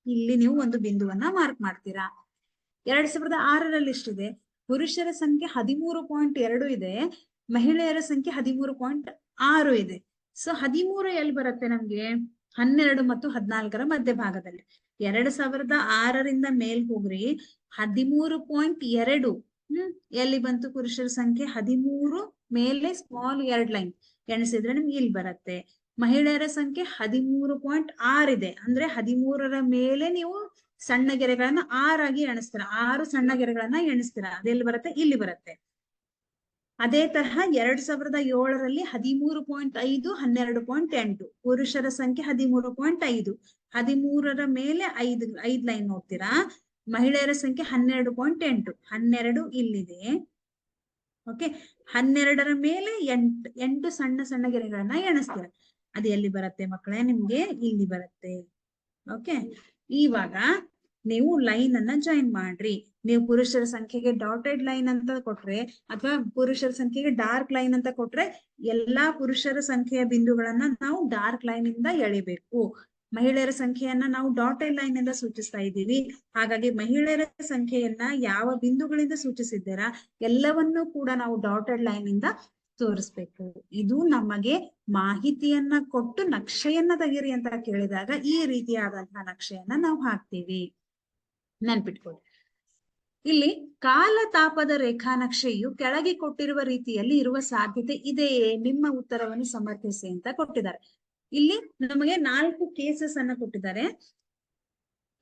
[SPEAKER 1] ಇಲ್ಲಿ ನೀವು ಒಂದು ಬಿಂದುವನ್ನ ಮಾರ್ಕ್ ಮಾಡ್ತೀರಾ. 2006ರಲ್ಲಿ ಎಷ್ಟಿದೆ? ಪುರುಷರ ಸಂಖ್ಯೆ 13.2 ಇದೆ, ಮಹಿಳೆಯರ ಸಂಖ್ಯೆ 13.6 ಇದೆ. ಸೊ 13 ಎಲ್ಲಿ ಬರುತ್ತೆ ನಮ್ಗೆ? 12 ಮತ್ತು 14ರ ಮಧ್ಯಭಾಗದಲ್ಲಿ. 2006ರಿಂದ ಮೇಲ್ ಹೋಗ್ರಿ, 13.2 ಎಲ್ಲಿ ಬಂತು? ಪುರುಷರ ಸಂಖ್ಯೆ 13 ಮೇಲೆ ಸ್ಮಾಲ್ 2 ಲೈನ್ ಎಣಿಸಿದ್ರೆ ನಿಮ್ಗೆ ಇಲ್ಲಿ ಬರುತ್ತೆ. ಮಹಿಳೆಯರ ಸಂಖ್ಯೆ 13.6 ಇದೆ, ಅಂದ್ರೆ 13ರ ಮೇಲೆ ನೀವು ಸಣ್ಣ ಗೆರೆಗಳನ್ನ 6 ಆಗಿ ಎಣಿಸ್ತೀರಾ, 6 ಸಣ್ಣ ಗೆರೆಗಳನ್ನ ಎಣಿಸ್ತೀರಾ. ಅದೆಲ್ಲಿ ಬರುತ್ತೆ? ಇಲ್ಲಿ ಬರುತ್ತೆ. ಅದೇ ತರಹ 2007ರಲ್ಲಿ 13.5, 12.8 ಪುರುಷರ ಸಂಖ್ಯೆ 13.5, 13ರ ಮೇಲೆ 5 ಲೈನ್ ನೋಡ್ತೀರಾ. ಮಹಿಳೆಯರ ಸಂಖ್ಯೆ 12.8, 12 ಇಲ್ಲಿದೆ. ಓಕೆ, 12ರ ಮೇಲೆ 8 ಸಣ್ಣ ಸಣ್ಣ ಗೆರೆಗಳನ್ನ ಎಣಿಸ್ತೀರ. ಅದು ಎಲ್ಲಿ ಬರುತ್ತೆ ಮಕ್ಕಳೇ? ನಿಮ್ಗೆ ಇಲ್ಲಿ ಬರುತ್ತೆ. ಓಕೆ, ಇವಾಗ ನೀವು ಲೈನ್ ಅನ್ನ ಜಾಯಿನ್ ಮಾಡ್ರಿ. ನೀವು ಪುರುಷರ ಸಂಖ್ಯೆಗೆ ಡಾಟೆಡ್ ಲೈನ್ ಅಂತ ಕೊಟ್ರೆ ಅಥವಾ ಪುರುಷರ ಸಂಖ್ಯೆಗೆ ಡಾರ್ಕ್ ಲೈನ್ ಅಂತ ಕೊಟ್ರೆ, ಎಲ್ಲಾ ಪುರುಷರ ಸಂಖ್ಯೆಯ ಬಿಂದುಗಳನ್ನ ನಾವು ಡಾರ್ಕ್ ಲೈನ್ ಇಂದ ಎಳಿಬೇಕು. ಮಹಿಳೆಯರ ಸಂಖ್ಯೆಯನ್ನ ನಾವು ಡಾಟೆಡ್ ಲೈನ್ ಇಂದ ಸೂಚಿಸ್ತಾ ಇದ್ದೀವಿ. ಹಾಗಾಗಿ ಮಹಿಳೆಯರ ಸಂಖ್ಯೆಯನ್ನ ಯಾವ ಬಿಂದುಗಳಿಂದ ಸೂಚಿಸಿದ್ದೀರಾ ಎಲ್ಲವನ್ನೂ ಕೂಡ ನಾವು ಡಾಟೆಡ್ ಲೈನ್ ಇಂದ ತೋರಿಸ್ಬೇಕು. ಇದು ನಮಗೆ ಮಾಹಿತಿಯನ್ನ ಕೊಟ್ಟು ನಕ್ಷೆಯನ್ನ ತೆಗೀರಿ ಅಂತ ಕೇಳಿದಾಗ ಈ ರೀತಿಯಾದಂತಹ ನಕ್ಷೆಯನ್ನ ನಾವು ಹಾಕ್ತೀವಿ. ನೆನ್ಪಿಟ್ಕೊಳ್ಳಿ. ಇಲ್ಲಿ ಕಾಲತಾಪದ ರೇಖಾನಕ್ಷೆಯು ಕೆಳಗೆ ಕೊಟ್ಟಿರುವ ರೀತಿಯಲ್ಲಿ ಇರುವ ಸಾಧ್ಯತೆ ಇದೆಯೇ? ನಿಮ್ಮ ಉತ್ತರವನ್ನು ಸಮರ್ಥಿಸಿ ಅಂತ ಕೊಟ್ಟಿದ್ದಾರೆ. ಇಲ್ಲಿ ನಮಗೆ 4 ಕೇಸಸ್ ಅನ್ನ ಕೊಟ್ಟಿದ್ದಾರೆ.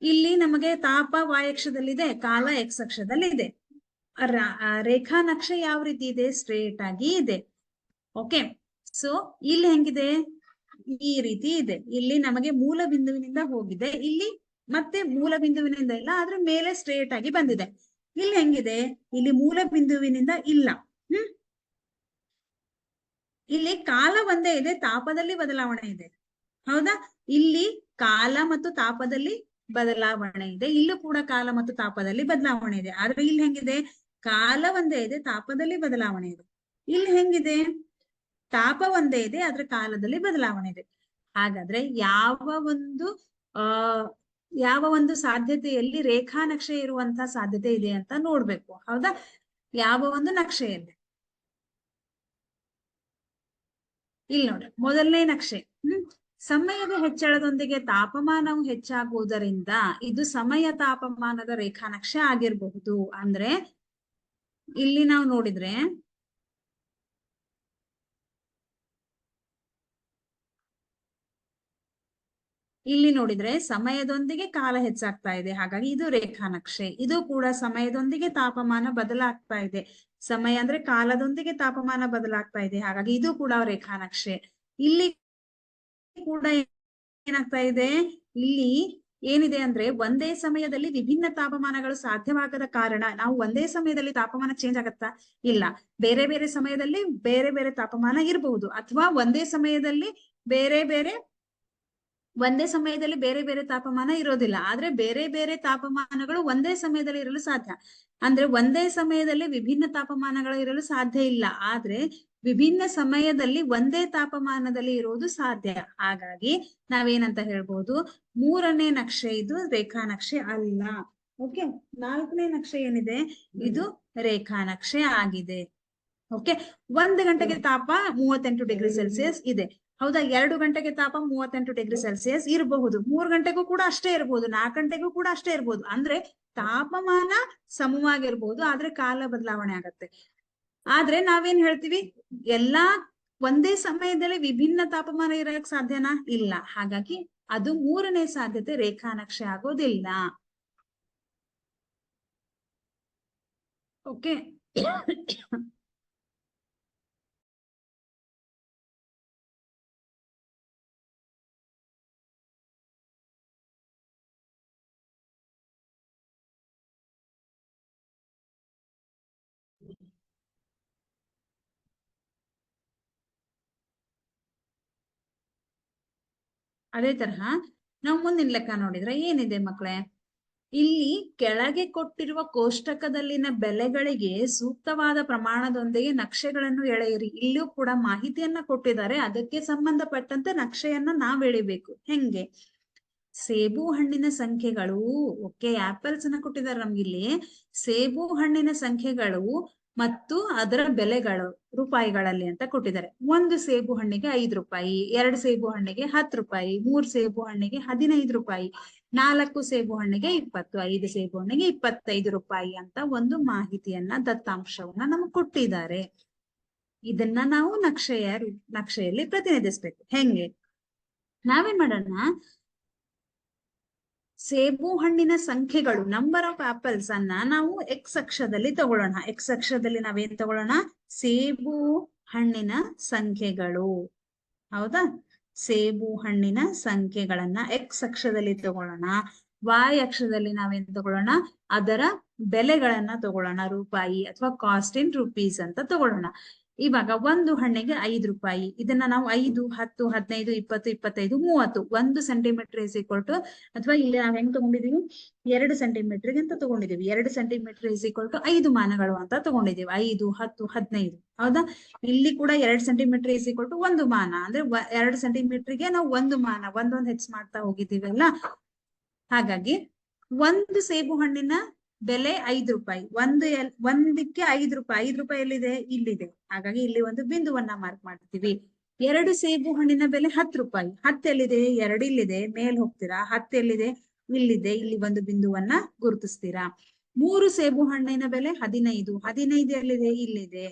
[SPEAKER 1] ಇಲ್ಲಿ ನಮಗೆ ತಾಪ y ಅಕ್ಷದಲ್ಲಿದೆ, ಕಾಲ x ಅಕ್ಷದಲ್ಲಿ ಇದೆ. ರೇಖಾನಕ್ಷೆ ಯಾವ ರೀತಿ ಇದೆ? ಸ್ಟ್ರೇಟ್ ಆಗಿ ಇದೆ. ಓಕೆ, ಸೊ ಇಲ್ಲಿ ಹೆಂಗಿದೆ? ಈ ರೀತಿ ಇದೆ. ಇಲ್ಲಿ ನಮಗೆ ಮೂಲ ಬಿಂದುವಿನಿಂದ ಹೋಗಿದೆ, ಇಲ್ಲಿ ಮತ್ತೆ ಮೂಲ ಬಿಂದುವಿನಿಂದ ಇಲ್ಲ, ಆದ್ರೆ ಮೇಲೆ ಸ್ಟ್ರೇಟ್ ಆಗಿ ಬಂದಿದೆ. ಇಲ್ಲಿ ಹೆಂಗಿದೆ? ಇಲ್ಲಿ ಮೂಲ ಬಿಂದುವಿನಿಂದ ಇಲ್ಲ. ಇಲ್ಲಿ ಕಾಲ ಒಂದೇ ಇದೆ, ತಾಪದಲ್ಲಿ ಬದಲಾವಣೆ ಇದೆ. ಹೌದಾ? ಇಲ್ಲಿ ಕಾಲ ಮತ್ತು ತಾಪದಲ್ಲಿ ಬದಲಾವಣೆ ಇದೆ, ಇಲ್ಲೂ ಕೂಡ ಕಾಲ ಮತ್ತು ತಾಪದಲ್ಲಿ ಬದಲಾವಣೆ ಇದೆ. ಆದ್ರೆ ಇಲ್ಲಿ ಹೆಂಗಿದೆ? ಕಾಲ ಒಂದೇ ಇದೆ, ತಾಪದಲ್ಲಿ ಬದಲಾವಣೆ ಇದೆ. ಇಲ್ಲಿ ಹೆಂಗಿದೆ? ತಾಪ ಒಂದೇ ಇದೆ, ಆದ್ರೆ ಕಾಲದಲ್ಲಿ ಬದಲಾವಣೆ ಇದೆ. ಹಾಗಾದ್ರೆ ಯಾವ ಒಂದು ಸಾಧ್ಯತೆಯಲ್ಲಿ ರೇಖಾ ನಕ್ಷೆ ಇರುವಂತಹ ಸಾಧ್ಯತೆ ಇದೆ ಅಂತ ನೋಡ್ಬೇಕು. ಹೌದಾ? ಯಾವ ಒಂದು ನಕ್ಷೆಯಲ್ಲಿ? ಇಲ್ಲಿ ನೋಡಿ, ಮೊದಲನೇ ನಕ್ಷೆ. ಸಮಯದ ಹೆಚ್ಚಳದೊಂದಿಗೆ ತಾಪಮಾನವು ಹೆಚ್ಚಾಗುವುದರಿಂದ ಇದು ಸಮಯ ತಾಪಮಾನದ ರೇಖಾನಕ್ಷೆ ಆಗಿರಬಹುದು. ಅಂದ್ರೆ ಇಲ್ಲಿ ನಾವು ನೋಡಿದ್ರೆ ಸಮಯದೊಂದಿಗೆ ಕಾಲ ಹೆಚ್ಚಾಗ್ತಾ ಇದೆ, ಹಾಗಾಗಿ ಇದು ರೇಖಾನಕ್ಷೆ. ಇದು ಕೂಡ ಸಮಯದೊಂದಿಗೆ ತಾಪಮಾನ ಬದಲಾಗ್ತಾ ಇದೆ. ಸಮಯ ಅಂದ್ರೆ ಕಾಲದೊಂದಿಗೆ ತಾಪಮಾನ ಬದಲಾಗ್ತಾ ಇದೆ, ಹಾಗಾಗಿ ಇದು ಕೂಡ ರೇಖಾನಕ್ಷೆ. ಇಲ್ಲಿ ಕೂಡ ಏನಾಗ್ತಾ ಇದೆ? ಇಲ್ಲಿ ಏನಿದೆ ಅಂದ್ರೆ ಒಂದೇ ಸಮಯದಲ್ಲಿ ವಿಭಿನ್ನ ತಾಪಮಾನಗಳು ಸಾಧ್ಯವಾಗದ ಕಾರಣ ನಾವು ಒಂದೇ ಸಮಯದಲ್ಲಿ ತಾಪಮಾನ ಚೇಂಜ್ ಆಗತ್ತಾ? ಇಲ್ಲ. ಬೇರೆ ಬೇರೆ ಸಮಯದಲ್ಲಿ ಬೇರೆ ಬೇರೆ ತಾಪಮಾನ ಇರಬಹುದು, ಅಥವಾ ಒಂದೇ ಸಮಯದಲ್ಲಿ ಬೇರೆ ಬೇರೆ ತಾಪಮಾನ ಇರೋದಿಲ್ಲ. ಆದ್ರೆ ಬೇರೆ ಬೇರೆ ತಾಪಮಾನಗಳು ಒಂದೇ ಸಮಯದಲ್ಲಿ ಇರಲು ಸಾಧ್ಯ. ಅಂದ್ರೆ ಒಂದೇ ಸಮಯದಲ್ಲಿ ವಿಭಿನ್ನ ತಾಪಮಾನಗಳು ಇರಲು ಸಾಧ್ಯ ಇಲ್ಲ, ಆದ್ರೆ ವಿಭಿನ್ನ ಸಮಯದಲ್ಲಿ ಒಂದೇ ತಾಪಮಾನದಲ್ಲಿ ಇರುವುದು ಸಾಧ್ಯ. ಹಾಗಾಗಿ ನಾವೇನಂತ ಹೇಳ್ಬೋದು? ಮೂರನೇ ನಕ್ಷೆ ಇದು ರೇಖಾನಕ್ಷೆ ಅಲ್ಲ. ಓಕೆ, 4ನೇ ನಕ್ಷೆ ಏನಿದೆ ಇದು ರೇಖಾನಕ್ಷೆ ಆಗಿದೆ. ಓಕೆ, 1 ಗಂಟೆಗೆ ತಾಪ 38 ಡಿಗ್ರಿ ಸೆಲ್ಸಿಯಸ್ ಇದೆ. ಹೌದಾ? 2 ಗಂಟೆಗೆ ತಾಪ 38 ಡಿಗ್ರಿ ಸೆಲ್ಸಿಯಸ್ ಇರಬಹುದು, 3 ಗಂಟೆಗೂ ಕೂಡ ಅಷ್ಟೇ ಇರಬಹುದು, 4 ಗಂಟೆಗೂ ಕೂಡ ಅಷ್ಟೇ ಇರಬಹುದು. ಅಂದ್ರೆ ತಾಪಮಾನ ಸಮವಾಗಿರ್ಬಹುದು, ಆದ್ರೆ ಕಾಲ ಬದಲಾವಣೆ ಆಗತ್ತೆ. ಆದ್ರೆ ನಾವೇನ್ ಹೇಳ್ತೀವಿ? ಎಲ್ಲಾ ಒಂದೇ ಸಮಯದಲ್ಲಿ ವಿಭಿನ್ನ ತಾಪಮಾನ ಇರಕ್ ಸಾಧ್ಯನಾ? ಇಲ್ಲ. ಹಾಗಾಗಿ ಅದು ಮೂರನೇ ಸಾಧ್ಯತೆ ರೇಖಾನಕ್ಷೆ ಆಗೋದಿಲ್ಲ. ಓಕೆ, ಅದೇ ತರಹ ನಾವು ಮುಂದಿನ ಲೆಕ್ಕ ನೋಡಿದ್ರೆ ಏನಿದೆ ಮಕ್ಕಳೇ? ಇಲ್ಲಿ ಕೆಳಗೆ ಕೊಟ್ಟಿರುವ ಕೋಷ್ಟಕದಲ್ಲಿನ ಬೆಲೆಗಳಿಗೆ ಸೂಕ್ತವಾದ ಪ್ರಮಾಣದೊಂದಿಗೆ ನಕ್ಷೆಗಳನ್ನು ಎಳೆಯಿರಿ. ಇಲ್ಲೂ ಕೂಡ ಮಾಹಿತಿಯನ್ನ ಕೊಟ್ಟಿದ್ದಾರೆ, ಅದಕ್ಕೆ ಸಂಬಂಧಪಟ್ಟಂತೆ ನಕ್ಷೆಯನ್ನ ನಾವ್ ಎಳಿಬೇಕು. ಹೆಂಗೆ? ಸೇಬು ಹಣ್ಣಿನ ಸಂಖ್ಯೆಗಳು, ಓಕೆ, ಆಪಲ್ಸ್ ಅನ್ನ ಕೊಟ್ಟಿದ್ದಾರೆ ನಮ್ಗಿಲ್ಲಿ. ಸೇಬು ಹಣ್ಣಿನ ಸಂಖ್ಯೆಗಳು ಮತ್ತು ಅದರ ಬೆಲೆಗಳು ರೂಪಾಯಿಗಳಲ್ಲಿ ಅಂತ ಕೊಟ್ಟಿದ್ದಾರೆ. ಒಂದು ಸೇಬು ಹಣ್ಣಿಗೆ 5 ರೂಪಾಯಿ, 2 ಸೇಬು ಹಣ್ಣಿಗೆ 10 ರೂಪಾಯಿ, 3 ಸೇಬು ಹಣ್ಣಿಗೆ 15 ರೂಪಾಯಿ, 4 ಸೇಬು ಹಣ್ಣಿಗೆ 20, 5 ಸೇಬು ಹಣ್ಣಿಗೆ 25 ರೂಪಾಯಿ ಅಂತ ಒಂದು ಮಾಹಿತಿಯನ್ನ, ದತ್ತಾಂಶವನ್ನ ನಮ್ಗೆ ಕೊಟ್ಟಿದ್ದಾರೆ. ಇದನ್ನ ನಾವು ನಕ್ಷೆಯಲ್ಲಿ ಪ್ರತಿನಿಧಿಸ್ಬೇಕು. ಹೆಂಗೆ? ನಾವೇನ್ ಮಾಡೋಣ, ಸೇಬು ಹಣ್ಣಿನ ಸಂಖ್ಯೆಗಳು, ನಂಬರ್ ಆಫ್ ಆಪಲ್ಸ್ ಅನ್ನ ನಾವು ಎಕ್ಸ್ ಅಕ್ಷದಲ್ಲಿ ತಗೊಳ್ಳೋಣ. ಎಕ್ಸ್ ಅಕ್ಷದಲ್ಲಿ ನಾವೇನ್ ತಗೊಳ್ಳೋಣ? ಸೇಬು ಹಣ್ಣಿನ ಸಂಖ್ಯೆಗಳು. ಹೌದಾ? ಸೇಬು ಹಣ್ಣಿನ ಸಂಖ್ಯೆಗಳನ್ನ ಎಕ್ಸ್ ಅಕ್ಷದಲ್ಲಿ ತಗೊಳ್ಳೋಣ. ವಾಯ್ ಅಕ್ಷದಲ್ಲಿ ನಾವೇನ್ ತಗೊಳ್ಳೋಣ? ಅದರ ಬೆಲೆಗಳನ್ನ ತಗೊಳ್ಳೋಣ. ರೂಪಾಯಿ ಅಥವಾ ಕಾಸ್ಟ್ ಇನ್ ರುಪೀಸ್ ಅಂತ ತಗೊಳ್ಳೋಣ. ಇವಾಗ ಒಂದು ಹಣ್ಣಿಗೆ 5 ರೂಪಾಯಿ. ಇದನ್ನ ನಾವು 5, 10, 15, 20, 25, 30. 1 ಸೆಂಟಿಮೀಟರ್ ಇಸ್ ಈಕ್ವಲ್ ಟು, ಅಥವಾ ಇಲ್ಲಿ ನಾವ್ ಹೆಂಗ್ ತಗೊಂಡಿದೀವಿ? 2 ಸೆಂಟಿಮೀಟರ್ ಅಂತ ತಗೊಂಡಿದೀವಿ. 2 ಸೆಂಟಿಮೀಟರ್ ಇಸ್ ಈಕ್ವಲ್ ಟು 5 ಮಾನಗಳು ಅಂತ ತಗೊಂಡಿದೀವಿ. 5, 10, 15. ಹೌದಾ? ಇಲ್ಲಿ ಕೂಡ 2 ಸೆಂಟಿಮೀಟರ್ ಇಸ್ ಈಕ್ವಲ್ ಟು 1 ಮಾನ. ಅಂದ್ರೆ 2 ಸೆಂಟಿಮೀಟರ್ಗೆ ನಾವು 1 ಮಾನ, ಒಂದೊಂದು ಹೆಚ್ಚು ಮಾಡ್ತಾ ಹೋಗಿದ್ದೀವಲ್ಲ. ಹಾಗಾಗಿ ಒಂದು ಸೇಬು ಹಣ್ಣಿನ ಬೆಲೆ 5 ರೂಪಾಯಿ. ಒಂದಕ್ಕೆ 5 ರೂಪಾಯಿ. 5 ರೂಪಾಯಿ ಎಲ್ಲಿದೆ? ಇಲ್ಲಿದೆ. ಹಾಗಾಗಿ ಇಲ್ಲಿ ಒಂದು ಬಿಂದುವನ್ನ ಮಾರ್ಕ್ ಮಾಡ್ತೀವಿ. 2 ಸೇಬು ಹಣ್ಣಿನ ಬೆಲೆ 10 ರೂಪಾಯಿ. 10 ಎಲ್ಲಿದೆ? 2 ಇಲ್ಲಿದೆ. ಮೇಲ್ ಹೋಗ್ತೀರಾ. 10 ಎಲ್ಲಿದೆ? ಇಲ್ಲಿದೆ. ಇಲ್ಲಿ ಒಂದು ಬಿಂದುವನ್ನ ಗುರುತಿಸ್ತೀರಾ. 3 ಸೇಬು ಹಣ್ಣಿನ ಬೆಲೆ 15. 15 ಎಲ್ಲಿದೆ? ಇಲ್ಲಿದೆ.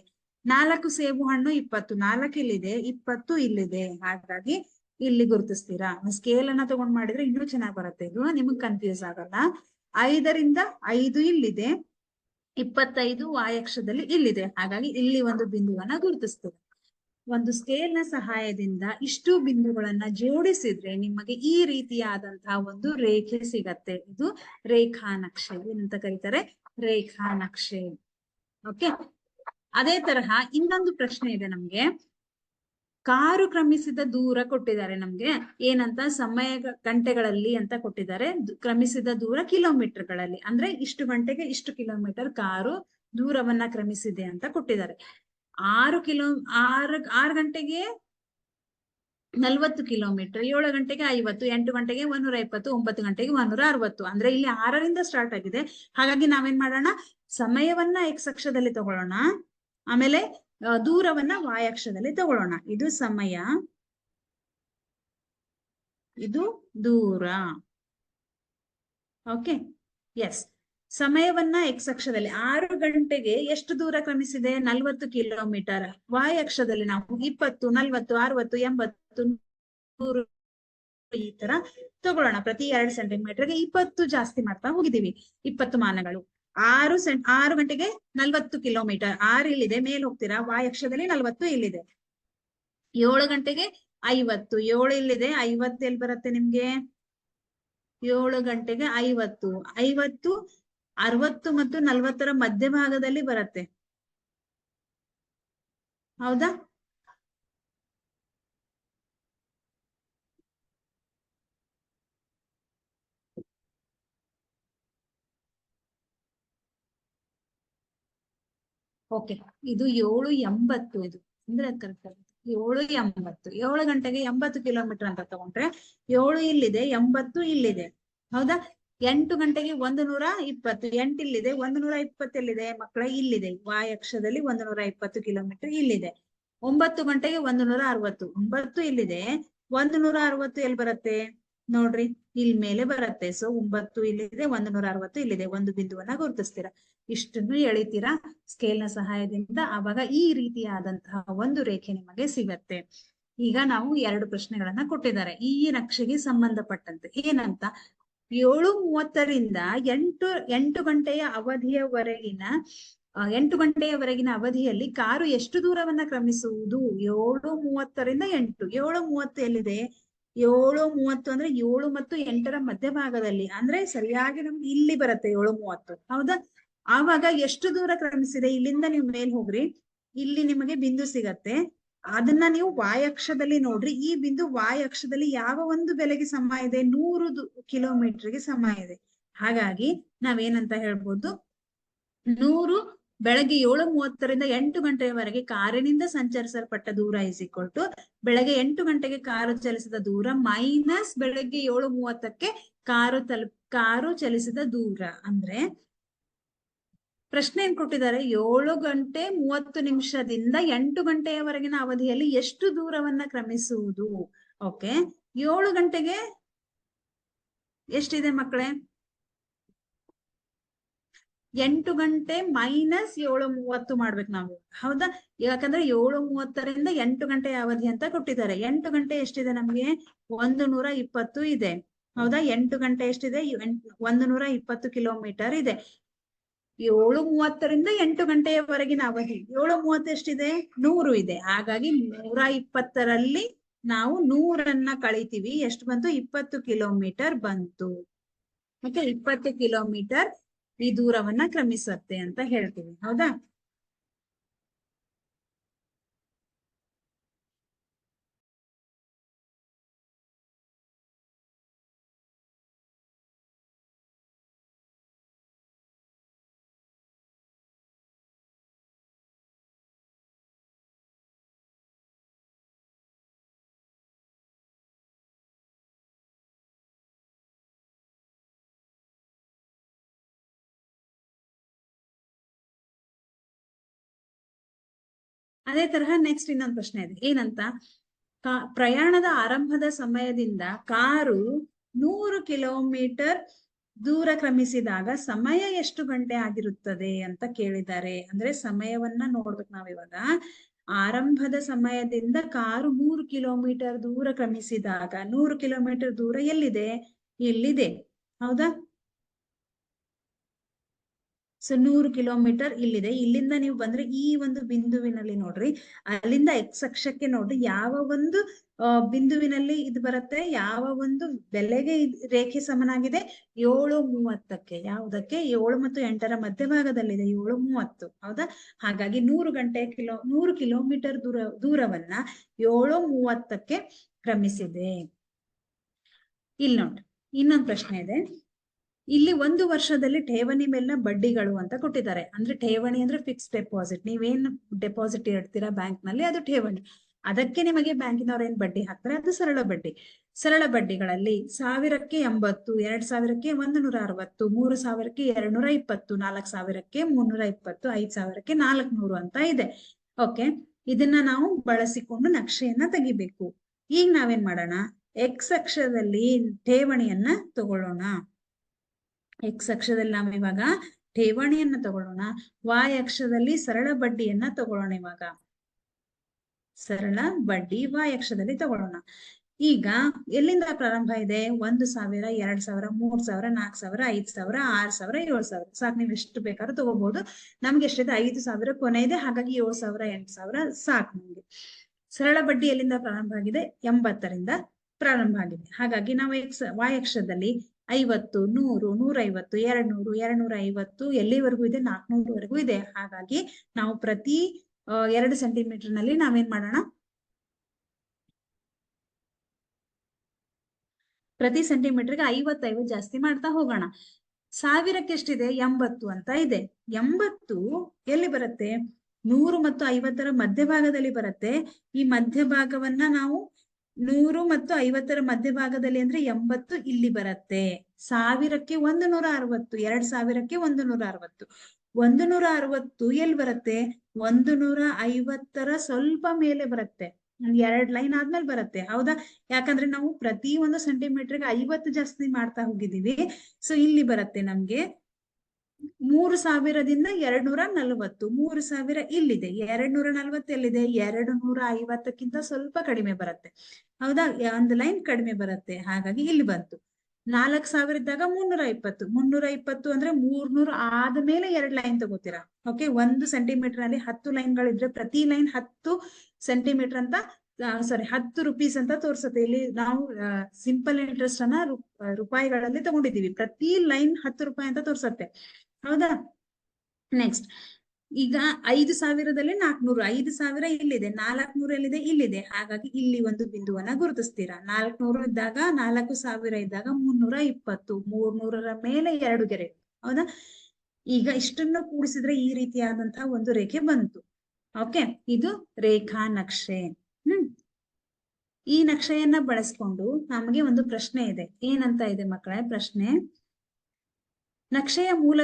[SPEAKER 1] 4 ಸೇಬು ಹಣ್ಣು 20. 4 ಇಲ್ಲಿದೆ. 20 ಇಲ್ಲಿದೆ. ಹಾಗಾಗಿ ಇಲ್ಲಿ ಗುರುತಿಸ್ತೀರಾ. ಸ್ಕೇಲ್ ಅನ್ನ ತಗೊಂಡ್ ಮಾಡಿದ್ರೆ ಇನ್ನೂ ಚೆನ್ನಾಗಿ ಬರುತ್ತೆ. ಇದು ನಿಮಗ್ ಕನ್ಫ್ಯೂಸ್ ಆಗಲ್ಲ. 5ರಿಂದ 5 ಇಲ್ಲಿದೆ. 25 ವಾಯಕ್ಷದಲ್ಲಿ ಇಲ್ಲಿದೆ. ಹಾಗಾಗಿ ಇಲ್ಲಿ ಒಂದು ಬಿಂದುವನ್ನ ಗುರುತಿಸ್ತದೆ. ಒಂದು ಸ್ಕೇಲ್ ನ ಸಹಾಯದಿಂದ ಇಷ್ಟು ಬಿಂದುಗಳನ್ನ ಜೋಡಿಸಿದ್ರೆ ನಿಮಗೆ ಈ ರೀತಿಯಾದಂತಹ ಒಂದು ರೇಖೆ ಸಿಗತ್ತೆ. ಇದು ರೇಖಾ ನಕ್ಷೆ. ಏನಂತ ಕರೀತಾರೆ? ರೇಖಾ ನಕ್ಷೆ. ಓಕೆ. ಅದೇ ತರಹ ಇನ್ನೊಂದು ಪ್ರಶ್ನೆ ಇದೆ ನಮ್ಗೆ. ಕಾರು ಕ್ರಮಿಸಿದ ದೂರ ಕೊಟ್ಟಿದ್ದಾರೆ ನಮ್ಗೆ. ಏನಂತ? ಸಮಯ ಗಂಟೆಗಳಲ್ಲಿ ಅಂತ ಕೊಟ್ಟಿದ್ದಾರೆ. ಕ್ರಮಿಸಿದ ದೂರ ಕಿಲೋಮೀಟರ್ಗಳಲ್ಲಿ. ಅಂದ್ರೆ ಇಷ್ಟು ಗಂಟೆಗೆ ಇಷ್ಟು ಕಿಲೋಮೀಟರ್ ಕಾರು ದೂರವನ್ನ ಕ್ರಮಿಸಿದೆ ಅಂತ ಕೊಟ್ಟಿದ್ದಾರೆ. 6 ಗಂಟೆಗೆ 40 ಕಿಲೋಮೀಟರ್, 7 ಗಂಟೆಗೆ 50, 8 ಗಂಟೆಗೆ 120, 9 ಗಂಟೆಗೆ 160. ಅಂದ್ರೆ ಇಲ್ಲಿ 6ರಿಂದ ಸ್ಟಾರ್ಟ್ ಆಗಿದೆ. ಹಾಗಾಗಿ ನಾವೇನ್ ಮಾಡೋಣ? ಸಮಯವನ್ನ ಎಕ್ಸ್ ಅಕ್ಷದಲ್ಲಿ ತಗೊಳ್ಳೋಣ. ಆಮೇಲೆ ದೂರವನ್ನ ವಾಯ್ ಅಕ್ಷದಲ್ಲಿ ತಗೊಳ್ಳೋಣ. ಇದು ಸಮಯ, ಇದು ದೂರ. ಓಕೆ. ಎಸ್. ಸಮಯವನ್ನ ಎಕ್ಸ್ ಅಕ್ಷದಲ್ಲಿ 6 ಗಂಟೆಗೆ ಎಷ್ಟು ದೂರ ಕ್ರಮಿಸಿದೆ? 40 ಕಿಲೋಮೀಟರ್. ವಾಯ್ ಅಕ್ಷದಲ್ಲಿ ನಾವು 20, 40, 60, 80, 100 ಈ ತರ ತಗೊಳ್ಳೋಣ. ಪ್ರತಿ 2 ಸೆಂಟಿಮೀಟರ್ಗೆ 20 ಜಾಸ್ತಿ ಮಾಡ್ತಾ ಹೋಗಿದ್ದೀವಿ. 20 ಮಾನಗಳು. 6 ಗಂಟೆಗೆ 40 ಕಿಲೋಮೀಟರ್. 6 ಇಲ್ಲಿದೆ. ಮೇಲ್ ಹೋಗ್ತೀರಾ. ವಾಯ್ ಅಕ್ಷದಲ್ಲಿ 40 ಇಲ್ಲಿದೆ. 7 ಗಂಟೆಗೆ 50. 7 ಇಲ್ಲಿದೆ. 50 ಎಲ್ಲಿ ಬರುತ್ತೆ ನಿಮ್ಗೆ? 7 ಗಂಟೆಗೆ 50. 50 60 ಮತ್ತು 40ರ ಮಧ್ಯಭಾಗದಲ್ಲಿ ಬರುತ್ತೆ. ಹೌದಾ? ಓಕೆ. ಇದು 7:80. ಇದು ಅಂದ್ರೆ ಕರೆಕ್ಟ್ ಆಗುತ್ತೆ. 7:80. 7 ಗಂಟೆಗೆ 80 ಕಿಲೋಮೀಟರ್ ಅಂತ ತಗೊಂಡ್ರೆ 7 ಇಲ್ಲಿದೆ, 80 ಇಲ್ಲಿದೆ. ಹೌದಾ? 8 ಗಂಟೆಗೆ 120. 8 ಇಲ್ಲಿದೆ. 120 ಎಲ್ಲಿದೆ ಮಕ್ಕಳ? ಇಲ್ಲಿದೆ. ವಾಯ್ ಅಕ್ಷದಲ್ಲಿ 120 ಕಿಲೋಮೀಟರ್ ಇಲ್ಲಿದೆ. 9 ಗಂಟೆಗೆ 160. 9 ಇಲ್ಲಿದೆ. 160 ಎಲ್ಲಿ ಬರುತ್ತೆ ನೋಡ್ರಿ? ಇಲ್ಲಿ ಮೇಲೆ ಬರುತ್ತೆ. ಸೊ 9 ಇಲ್ಲಿದೆ, 160 ಇಲ್ಲಿದೆ. ಒಂದು ಬಿಂದುವನ್ನ ಗುರುತಿಸ್ತೀರಾ. ಇಷ್ಟನ್ನು ಎಳಿತೀರಾ ಸ್ಕೇಲ್ ನ ಸಹಾಯದಿಂದ. ಆವಾಗ ಈ ರೀತಿಯಾದಂತಹ ಒಂದು ರೇಖೆ ನಿಮಗೆ ಸಿಗತ್ತೆ. ಈಗ ನಾವು 2 ಪ್ರಶ್ನೆಗಳನ್ನ ಕೊಟ್ಟಿದ್ದಾರೆ ಈ ನಕ್ಷೆಗೆ ಸಂಬಂಧಪಟ್ಟಂತೆ. ಏನಂತ? 7:30ರಿಂದ 8 ಗಂಟೆಯ ಅವಧಿಯವರೆಗಿನ 8 ಗಂಟೆಯವರೆಗಿನ ಅವಧಿಯಲ್ಲಿ ಕಾರು ಎಷ್ಟು ದೂರವನ್ನ ಕ್ರಮಿಸುವುದು? 7:30ರಿಂದ 8. 7:30 ಎಲ್ಲಿದೆ? 7:30 ಅಂದ್ರೆ 7 ಮತ್ತು 8ರ ಮಧ್ಯಭಾಗದಲ್ಲಿ. ಅಂದ್ರೆ ಸರಿಯಾಗಿ ನಮ್ಗೆ ಇಲ್ಲಿ ಬರುತ್ತೆ 7:30. ಹೌದಾ? ಆವಾಗ ಎಷ್ಟು ದೂರ ಕ್ರಮಿಸಿದೆ? ಇಲ್ಲಿಂದ ನೀವು ಮೇಲ್ ಹೋಗ್ರಿ. ಇಲ್ಲಿ ನಿಮಗೆ ಬಿಂದು ಸಿಗತ್ತೆ. ಅದನ್ನ ನೀವು ವಾಯ್ ಅಕ್ಷದಲ್ಲಿ ನೋಡ್ರಿ. ಈ ಬಿಂದು ವಾಯ್ ಅಕ್ಷದಲ್ಲಿ ಯಾವ ಒಂದು ಬೆಲೆಗೆ ಸಮ ಇದೆ? 100 ಕಿಲೋಮೀಟರ್ಗೆ ಸಮ ಇದೆ. ಹಾಗಾಗಿ ನಾವೇನಂತ ಹೇಳ್ಬೋದು? 100 ಬೆಳಗ್ಗೆ 7:30ರಿಂದ 8 ಗಂಟೆಯವರೆಗೆ ಕಾರಿನಿಂದ ಸಂಚರಿಸಲ್ಪಟ್ಟ ದೂರ ಇಸ್ ಈಕ್ವಲ್ ಟು ಬೆಳಗ್ಗೆ 8 ಗಂಟೆಗೆ ಕಾರು ಚಲಿಸಿದ ದೂರ ಮೈನಸ್ ಬೆಳಗ್ಗೆ 7:30ಕ್ಕೆ ಕಾರು ಚಲಿಸಿದ ದೂರ. ಅಂದ್ರೆ ಪ್ರಶ್ನೆ ಏನ್ ಕೊಟ್ಟಿದ್ದಾರೆ, 7:30 8 ಗಂಟೆಯವರೆಗಿನ ಅವಧಿಯಲ್ಲಿ ಎಷ್ಟು ದೂರವನ್ನ ಕ್ರಮಿಸುವುದು. ಓಕೆ, 7 ಗಂಟೆಗೆ ಎಷ್ಟಿದೆ ಮಕ್ಕಳೇ? 8 ಗಂಟೆ ಮೈನಸ್ 7:30 ಮಾಡ್ಬೇಕು ನಾವು, ಹೌದಾ? ಯಾಕಂದ್ರೆ 7:30ರಿಂದ 8 ಗಂಟೆ ಅವಧಿ ಅಂತ ಕೊಟ್ಟಿದ್ದಾರೆ. 8 ಗಂಟೆ ಎಷ್ಟಿದೆ ನಮ್ಗೆ? 120 ಇದೆ, ಹೌದಾ? 8 ಗಂಟೆ ಎಷ್ಟಿದೆ? 120 ಕಿಲೋಮೀಟರ್ ಇದೆ. 7:30ರಿಂದ 8 ಗಂಟೆಯವರೆಗಿನ ಅವಧಿ 7:30 ಎಷ್ಟಿದೆ? 100 ಇದೆ. ಹಾಗಾಗಿ 120ರಲ್ಲಿ ನಾವು 100ಅನ್ನ ಕಳಿತೀವಿ. ಎಷ್ಟು ಬಂತು? 20 ಕಿಲೋಮೀಟರ್ ಬಂತು. ಮತ್ತೆ 20 ಕಿಲೋಮೀಟರ್ ಈ ದೂರವನ್ನ ಕ್ರಮಿಸುತ್ತೆ ಅಂತ ಹೇಳ್ತೀವಿ, ಹೌದಾ? ಅದೇ ತರಹ ನೆಕ್ಸ್ಟ್ ಇನ್ನೊಂದು ಪ್ರಶ್ನೆ ಇದೆ. ಏನಂತ? ಪ್ರಯಾಣದ ಆರಂಭದ ಸಮಯದಿಂದ ಕಾರು 100 ಕಿಲೋಮೀಟರ್ ದೂರ ಕ್ರಮಿಸಿದಾಗ ಸಮಯ ಎಷ್ಟು ಗಂಟೆ ಆಗಿರುತ್ತದೆ ಅಂತ ಕೇಳಿದ್ದಾರೆ. ಅಂದ್ರೆ ಸಮಯವನ್ನ ನೋಡ್ಬೇಕು ನಾವಿವಾಗ. ಆರಂಭದ ಸಮಯದಿಂದ ಕಾರು 100 ಕಿಲೋಮೀಟರ್ ದೂರ ಕ್ರಮಿಸಿದಾಗ 100 ಕಿಲೋಮೀಟರ್ ದೂರ ಎಲ್ಲಿದೆ? ಇಲ್ಲಿದೆ, ಹೌದಾ? ಸೊ 100 ಕಿಲೋಮೀಟರ್ ಇಲ್ಲಿದೆ. ಇಲ್ಲಿಂದ ನೀವು ಬಂದ್ರೆ ಈ ಒಂದು ಬಿಂದುವಿನಲ್ಲಿ ನೋಡ್ರಿ, ಅಲ್ಲಿಂದ ಎಕ್ಸ್ ಅಕ್ಷಕ್ಕೆ ನೋಡ್ರಿ, ಯಾವ ಒಂದು ಬಿಂದುವಿನಲ್ಲಿ ಇದು ಬರುತ್ತೆ, ಯಾವ ಒಂದು ಬೆಲೆಗೆ ರೇಖೆ ಸಮನಾಗಿದೆ? 7:30ಕ್ಕೆ. ಯಾವುದಕ್ಕೆ? 7 ಮತ್ತು 8ರ ಮಧ್ಯಭಾಗದಲ್ಲಿದೆ 7:30, ಹೌದಾ? ಹಾಗಾಗಿ 100 ಕಿಲೋಮೀಟರ್ ದೂರವನ್ನ 7:30ಕ್ಕೆ ಕ್ರಮಿಸಿದೆ. ಇಲ್ಲಿ ನೋಡ್ರಿ, ಇನ್ನೊಂದು ಪ್ರಶ್ನೆ ಇದೆ. ಇಲ್ಲಿ 1 ವರ್ಷದಲ್ಲಿ ಠೇವಣಿ ಮೇಲಿನ ಬಡ್ಡಿಗಳು ಅಂತ ಕೊಟ್ಟಿದ್ದಾರೆ. ಅಂದ್ರೆ ಠೇವಣಿ ಅಂದ್ರೆ ಫಿಕ್ಸ್ ಡೆಪಾಸಿಟ್. ನೀವೇನ್ ಡೆಪಾಸಿಟ್ ಇಡ್ತೀರಾ ಬ್ಯಾಂಕ್ ನಲ್ಲಿ, ಅದು ಠೇವಣಿ. ಅದಕ್ಕೆ ನಿಮಗೆ ಬ್ಯಾಂಕಿನವ್ರು ಏನ್ ಬಡ್ಡಿ ಹಾಕ್ತಾರೆ, ಅದು ಸರಳ ಬಡ್ಡಿ. ಸರಳ ಬಡ್ಡಿಗಳಲ್ಲಿ 1000ಕ್ಕೆ 80, 2000ಕ್ಕೆ 160, 3000ಕ್ಕೆ 220, 4000ಕ್ಕೆ 320, 5000ಕ್ಕೆ 400 ಅಂತ ಇದೆ. ಓಕೆ, ಇದನ್ನ ನಾವು ಬಳಸಿಕೊಂಡು ನಕ್ಷೆಯನ್ನ ತೆಗಿಬೇಕು. ಈಗ ನಾವೇನ್ ಮಾಡೋಣ, ಎಕ್ಸ್ ಅಕ್ಷದಲ್ಲಿ ಠೇವಣಿಯನ್ನ ತಗೊಳ್ಳೋಣ. ಎಕ್ಸ್ ಅಕ್ಷದಲ್ಲಿ ನಾವು ಇವಾಗ ಠೇವಣಿಯನ್ನ ತಗೊಳ್ಳೋಣ. ವಾಯ್ ಅಕ್ಷದಲ್ಲಿ ಸರಳ ಬಡ್ಡಿಯನ್ನ ತಗೊಳ್ಳೋಣ. ಇವಾಗ ಸರಳ ಬಡ್ಡಿ ವಾಯ್ ಅಕ್ಷದಲ್ಲಿ ತಗೊಳ್ಳೋಣ. ಈಗ ಎಲ್ಲಿಂದ ಪ್ರಾರಂಭ ಇದೆ? 1000, 2000, 3000, 4000, 5000, 6000, 7000. ಸಾಕು, ನೀವು ಎಷ್ಟು ಬೇಕಾದ್ರೂ ತಗೋಬಹುದು. ನಮ್ಗೆ ಎಷ್ಟಿದೆ? 5000 ಕೊನೆ ಇದೆ. ಹಾಗಾಗಿ 7000, 8000 ಸಾಕು ನಮ್ಗೆ. ಸರಳ ಬಡ್ಡಿ ಎಲ್ಲಿಂದ ಪ್ರಾರಂಭ ಆಗಿದೆ? 80ರಿಂದ ಪ್ರಾರಂಭ ಆಗಿದೆ. ಹಾಗಾಗಿ ನಾವು ವಾಯ್ ಅಕ್ಷದಲ್ಲಿ 50, 100, 150, 200, 250 ಎಲ್ಲಿವರೆಗೂ ಇದೆ? 400ವರೆಗೂ ಇದೆ. ಹಾಗಾಗಿ ನಾವು ಪ್ರತಿ 2 ಸೆಂಟಿಮೀಟರ್ ನಲ್ಲಿ ನಾವೇನ್ ಮಾಡೋಣ, ಪ್ರತಿ ಸೆಂಟಿಮೀಟರ್ಗೆ 50 ಜಾಸ್ತಿ ಮಾಡ್ತಾ ಹೋಗೋಣ. 1000ಕ್ಕೆ ಎಷ್ಟಿದೆ? 80 ಅಂತ ಇದೆ. 80 ಎಲ್ಲಿ ಬರುತ್ತೆ? 100 ಮತ್ತು 50ರ ಮಧ್ಯಭಾಗದಲ್ಲಿ ಬರುತ್ತೆ. ಈ ಮಧ್ಯಭಾಗವನ್ನ ನಾವು 100 ಮತ್ತು 50ರ ಮಧ್ಯಭಾಗದಲ್ಲಿ ಅಂದ್ರೆ 80 ಇಲ್ಲಿ ಬರುತ್ತೆ. 1000ಕ್ಕೆ 160, 2000ಕ್ಕೆ 160. 160 ಎಲ್ಲಿ ಬರುತ್ತೆ? 150ರ ಸ್ವಲ್ಪ ಮೇಲೆ ಬರುತ್ತೆ. 2 ಲೈನ್ ಆದ್ಮೇಲೆ ಬರುತ್ತೆ, ಹೌದಾ? ಯಾಕಂದ್ರೆ ನಾವು ಪ್ರತಿ 1 ಸೆಂಟಿಮೀಟರ್ಗೆ 50 ಜಾಸ್ತಿ ಮಾಡ್ತಾ ಹೋಗಿದ್ದೀವಿ. ಸೊ ಇಲ್ಲಿ ಬರುತ್ತೆ ನಮ್ಗೆ 3000ದಿಂದ 240. 3000 ಇಲ್ಲಿದೆ. 240 ಎಲ್ಲಿದೆ? 250ಕ್ಕಿಂತ ಸ್ವಲ್ಪ ಕಡಿಮೆ ಬರುತ್ತೆ, ಹೌದಾ? 1 ಲೈನ್ ಕಡಿಮೆ ಬರುತ್ತೆ. ಹಾಗಾಗಿ ಇಲ್ಲಿ ಬಂತು. 4000 ಇದ್ದಾಗ 320. 320 ಅಂದ್ರೆ 300 ಆದ್ಮೇಲೆ 2 ಲೈನ್ ತಗೋತೀರಾ. ಓಕೆ, 1 ಸೆಂಟಿಮೀಟರ್ ನಲ್ಲಿ 10 ಲೈನ್ಗಳಿದ್ರೆ ಪ್ರತಿ ಲೈನ್ 10 ಸೆಂಟಿಮೀಟರ್ ಅಂತ, ಸಾರಿ 10 ರೂಪೀಸ್ ಅಂತ ತೋರಿಸುತ್ತೆ. ಇಲ್ಲಿ ನಾವು ಸಿಂಪಲ್ ಇಂಟ್ರೆಸ್ಟ್ ಅನ್ನ ರೂಪಾಯಿಗಳಲ್ಲಿ ತಗೊಂಡಿದೀವಿ. ಪ್ರತಿ ಲೈನ್ 10 ರೂಪಾಯಿ ಅಂತ ತೋರಿಸುತ್ತೆ, ಹೌದಾ? ನೆಕ್ಸ್ಟ್, ಈಗ 5000ದಲ್ಲಿ 400, 5000 ಇಲ್ಲಿದೆ. 400 ಎಲ್ಲಿದೆ? ಇಲ್ಲಿದೆ. ಹಾಗಾಗಿ ಇಲ್ಲಿ ಒಂದು ಬಿಂದುವನ್ನ ಗುರುತಿಸ್ತೀರಾ. 400 ಇದ್ದಾಗ, 4000 ಇದ್ದಾಗ 320. 300ರ ಮೇಲೆ 2 ಗೆರೆ, ಹೌದಾ? ಈಗ ಇಷ್ಟನ್ನು ಕೂಡಿಸಿದ್ರೆ ಈ ರೀತಿಯಾದಂತಹ ಒಂದು ರೇಖೆ ಬಂತು. ಓಕೆ, ಇದು ರೇಖಾ ನಕ್ಷೆ. ಈ ನಕ್ಷೆಯನ್ನ ಬಳಸ್ಕೊಂಡು ನಮಗೆ ಒಂದು ಪ್ರಶ್ನೆ ಇದೆ. ಏನಂತ ಇದೆ ಮಕ್ಕಳೇ ಪ್ರಶ್ನೆ? ನಕ್ಷೆಯ ಮೂಲ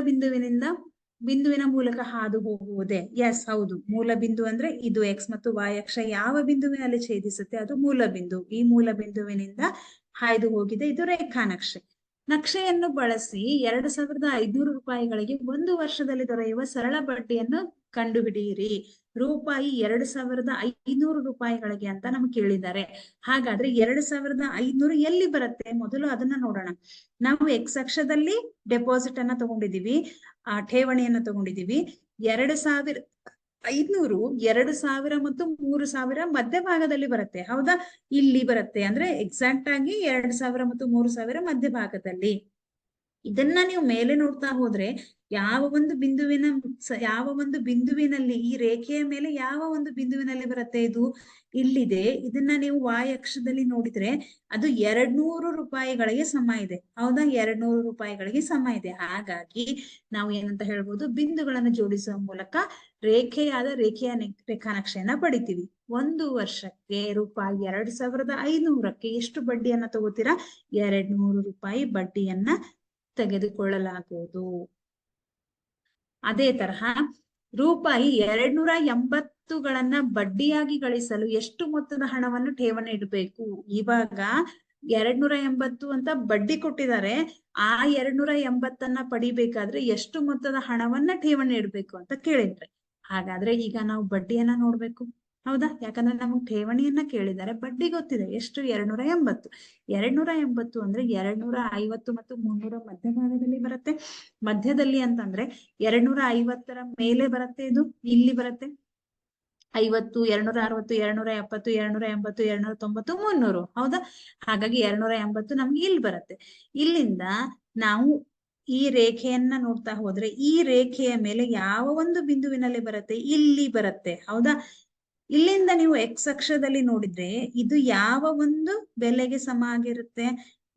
[SPEAKER 1] ಬಿಂದುವಿನ ಮೂಲಕ ಹಾದು ಹೋಗುವುದೇ? ಎಸ್, ಹೌದು. ಮೂಲ ಬಿಂದು ಅಂದ್ರೆ ಇದು ಎಕ್ಸ್ ಮತ್ತು ವೈ ಅಕ್ಷ ಯಾವ ಬಿಂದುವಿನಲ್ಲಿ ಛೇದಿಸುತ್ತೆ ಅದು ಮೂಲ ಬಿಂದು. ಈ ಮೂಲ ಬಿಂದುವಿನಿಂದ ಹಾಯ್ದು ಹೋಗಿದೆ, ಇದು ರೇಖಾ ನಕ್ಷೆ. ನಕ್ಷೆಯನ್ನು ಬಳಸಿ 2,500 ರೂಪಾಯಿಗಳಿಗೆ 1 ವರ್ಷದಲ್ಲಿ ದೊರೆಯುವ ಸರಳ ಬಡ್ಡಿಯನ್ನು ಕಂಡುಹಿಡಿಯಿರಿ. ರೂಪಾಯಿ 2,500 ರೂಪಾಯಿಗಳಿಗೆ ಅಂತ ನಮ್ಗೆ ಕೇಳಿದ್ದಾರೆ. ಹಾಗಾದ್ರೆ 2,500 ಎಲ್ಲಿ ಬರುತ್ತೆ? ಮೊದಲು ಅದನ್ನ ನೋಡೋಣ. ನಾವು ಎಕ್ಸ್ ಅಕ್ಷದಲ್ಲಿ ಡೆಪಾಸಿಟ್ ಅನ್ನ ತಗೊಂಡಿದೀವಿ, ಠೇವಣಿಯನ್ನ ತಗೊಂಡಿದೀವಿ. 2,500 2,000 ಮತ್ತು 3,000 ಮಧ್ಯಭಾಗದಲ್ಲಿ ಬರುತ್ತೆ, ಹೌದಾ? ಇಲ್ಲಿ ಬರುತ್ತೆ, ಅಂದ್ರೆ ಎಕ್ಸಾಕ್ಟ್ ಆಗಿ 2,000 ಮತ್ತು 3,000 ಮಧ್ಯಭಾಗದಲ್ಲಿ. ಇದನ್ನ ನೀವು ಮೇಲೆ ನೋಡ್ತಾ ಹೋದ್ರೆ ಯಾವ ಒಂದು ಬಿಂದುವಿನಲ್ಲಿ ಈ ರೇಖೆಯ ಮೇಲೆ ಯಾವ ಒಂದು ಬಿಂದುವಿನಲ್ಲಿ ಬರುತ್ತೆ? ಇದು ಇಲ್ಲಿದೆ. ಇದನ್ನ ನೀವು ವಾಯ್ ಅಕ್ಷದಲ್ಲಿ ನೋಡಿದ್ರೆ ಅದು 200 ರೂಪಾಯಿಗಳಿಗೆ ಸಮ ಇದೆ, ಹೌದಾ? 200 ರೂಪಾಯಿಗಳಿಗೆ ಸಮ ಇದೆ. ಹಾಗಾಗಿ ನಾವು ಏನಂತ ಹೇಳ್ಬೋದು? ಬಿಂದುಗಳನ್ನು ಜೋಡಿಸುವ ಮೂಲಕ ರೇಖಾ ನಕ್ಷೆಯನ್ನ ಪಡಿತೀವಿ. 1 ವರ್ಷಕ್ಕೆ ರೂಪಾಯಿ 2,500ಕ್ಕೆ ಎಷ್ಟು ಬಡ್ಡಿಯನ್ನ ತಗೋತೀರಾ? 200 ರೂಪಾಯಿ ಬಡ್ಡಿಯನ್ನ ತೆಗೆದುಕೊಳ್ಳಲಾಗುವುದು. ಅದೇ ತರಹ ರೂಪಾಯಿ 280ಗಳನ್ನ ಬಡ್ಡಿಯಾಗಿ ಗಳಿಸಲು ಎಷ್ಟು ಮೊತ್ತದ ಹಣವನ್ನು ಠೇವಣಿ ಇಡಬೇಕು? ಇವಾಗ 280 ಅಂತ ಬಡ್ಡಿ ಕೊಟ್ಟಿದ್ದಾರೆ. ಆ 280 ಪಡಿಬೇಕಾದ್ರೆ ಎಷ್ಟು ಮೊತ್ತದ ಹಣವನ್ನ ಠೇವಣಿ ಇಡಬೇಕು ಅಂತ ಕೇಳಿದ್ರೆ, ಹಾಗಾದ್ರೆ ಈಗ ನಾವು ಬಡ್ಡಿಯನ್ನ ನೋಡ್ಬೇಕು, ಹೌದಾ? ಯಾಕಂದ್ರೆ ನಮಗ್ ಠೇವಣಿಯನ್ನ ಕೇಳಿದ್ದಾರೆ, ಬಡ್ಡಿ ಗೊತ್ತಿದೆ. ಎಷ್ಟು? 280. 280 ಅಂದ್ರೆ 250 ಮತ್ತು 300 ಮಧ್ಯಭಾಗದಲ್ಲಿ ಬರುತ್ತೆ. ಮಧ್ಯದಲ್ಲಿ ಅಂತಂದ್ರೆ 250ರ ಮೇಲೆ ಬರುತ್ತೆ, ಇದು ಇಲ್ಲಿ ಬರುತ್ತೆ. 50, 260, 270, 280, 290, 300, ಹೌದಾ? ಹಾಗಾಗಿ 280 ನಮ್ಗೆ ಇಲ್ಲಿ ಬರುತ್ತೆ. ಇಲ್ಲಿಂದ ನಾವು ಈ ರೇಖೆಯನ್ನ ನೋಡ್ತಾ ಹೋದ್ರೆ ಈ ರೇಖೆಯ ಮೇಲೆ ಯಾವ ಒಂದು ಬಿಂದುವಿನಲ್ಲಿ ಬರುತ್ತೆ? ಇಲ್ಲಿ ಬರುತ್ತೆ, ಹೌದಾ? ಇಲ್ಲಿಂದ ನೀವು ಎಕ್ಸ್ ಅಕ್ಷದಲ್ಲಿ ನೋಡಿದ್ರೆ ಇದು ಯಾವ ಒಂದು ಬೆಲೆಗೆ ಸಮ ಆಗಿರುತ್ತೆ?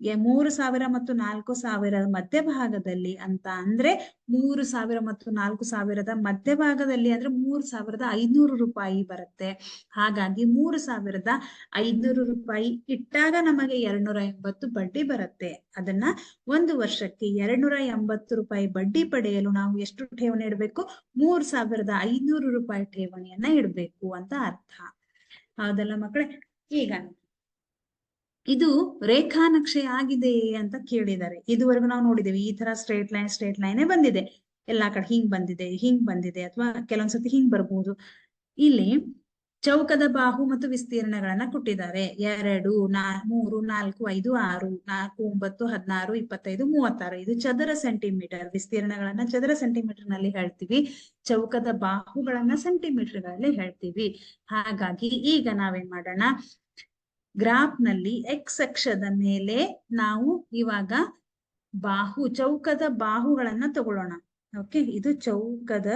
[SPEAKER 1] 3,000 ಮತ್ತು 4,000 ಮಧ್ಯಭಾಗದಲ್ಲಿ ಅಂತ ಅಂದ್ರೆ 3,000 ಮತ್ತು 4,000 ಮಧ್ಯಭಾಗದಲ್ಲಿ ಅಂದ್ರೆ 3,500 ರೂಪಾಯಿ ಬರುತ್ತೆ. ಹಾಗಾಗಿ 3,500 ರೂಪಾಯಿ ಇಟ್ಟಾಗ ನಮಗೆ 280 ಬಡ್ಡಿ ಬರುತ್ತೆ. ಅದನ್ನ 1 ವರ್ಷಕ್ಕೆ 280 ರೂಪಾಯಿ ಬಡ್ಡಿ ಪಡೆಯಲು ನಾವು ಎಷ್ಟು ಠೇವಣಿ ಇಡಬೇಕು? 3,500 ರೂಪಾಯಿ ಠೇವಣಿಯನ್ನ ಇಡಬೇಕು ಅಂತ ಅರ್ಥ, ಹೌದಲ್ಲ ಮಕ್ಕಳೇ? ಈಗ ಇದು ರೇಖಾ ನಕ್ಷೆ ಆಗಿದೆ ಅಂತ ಕೇಳಿದ್ದಾರೆ. ಇದುವರೆಗೂ ನಾವು ನೋಡಿದೀವಿ ಈ ತರ ಸ್ಟ್ರೇಟ್ ಲೈನ್ ಬಂದಿದೆ, ಎಲ್ಲಾ ಕಡೆ ಹಿಂಗ್ ಬಂದಿದೆ ಅಥವಾ ಕೆಲವೊಂದ್ಸತಿ ಹಿಂಗ್ ಬರ್ಬಹುದು. ಇಲ್ಲಿ ಚೌಕದ ಬಾಹು ಮತ್ತು ವಿಸ್ತೀರ್ಣಗಳನ್ನ ಕೊಟ್ಟಿದ್ದಾರೆ. 2, 3, 4, 5, 6, 4, 9, 16, 25, 36. ಇದು ಚದರ ಸೆಂಟಿಮೀಟರ್. ವಿಸ್ತೀರ್ಣಗಳನ್ನ ಚದರ ಸೆಂಟಿಮೀಟರ್ ನಲ್ಲಿ ಹೇಳ್ತೀವಿ, ಚೌಕದ ಬಾಹುಗಳನ್ನ ಸೆಂಟಿಮೀಟರ್ಗಳಲ್ಲಿ ಹೇಳ್ತೀವಿ. ಹಾಗಾಗಿ ಈಗ ನಾವೇನ್ ಮಾಡೋಣ? ಗ್ರಾಫ್ ನಲ್ಲಿ ಎಕ್ಸ್ ಅಕ್ಷದ ಮೇಲೆ ನಾವು ಇವಾಗ ಚೌಕದ ಬಾಹುಗಳನ್ನ ತಗೊಳ್ಳೋಣ. ಓಕೆ, ಇದು ಚೌಕದ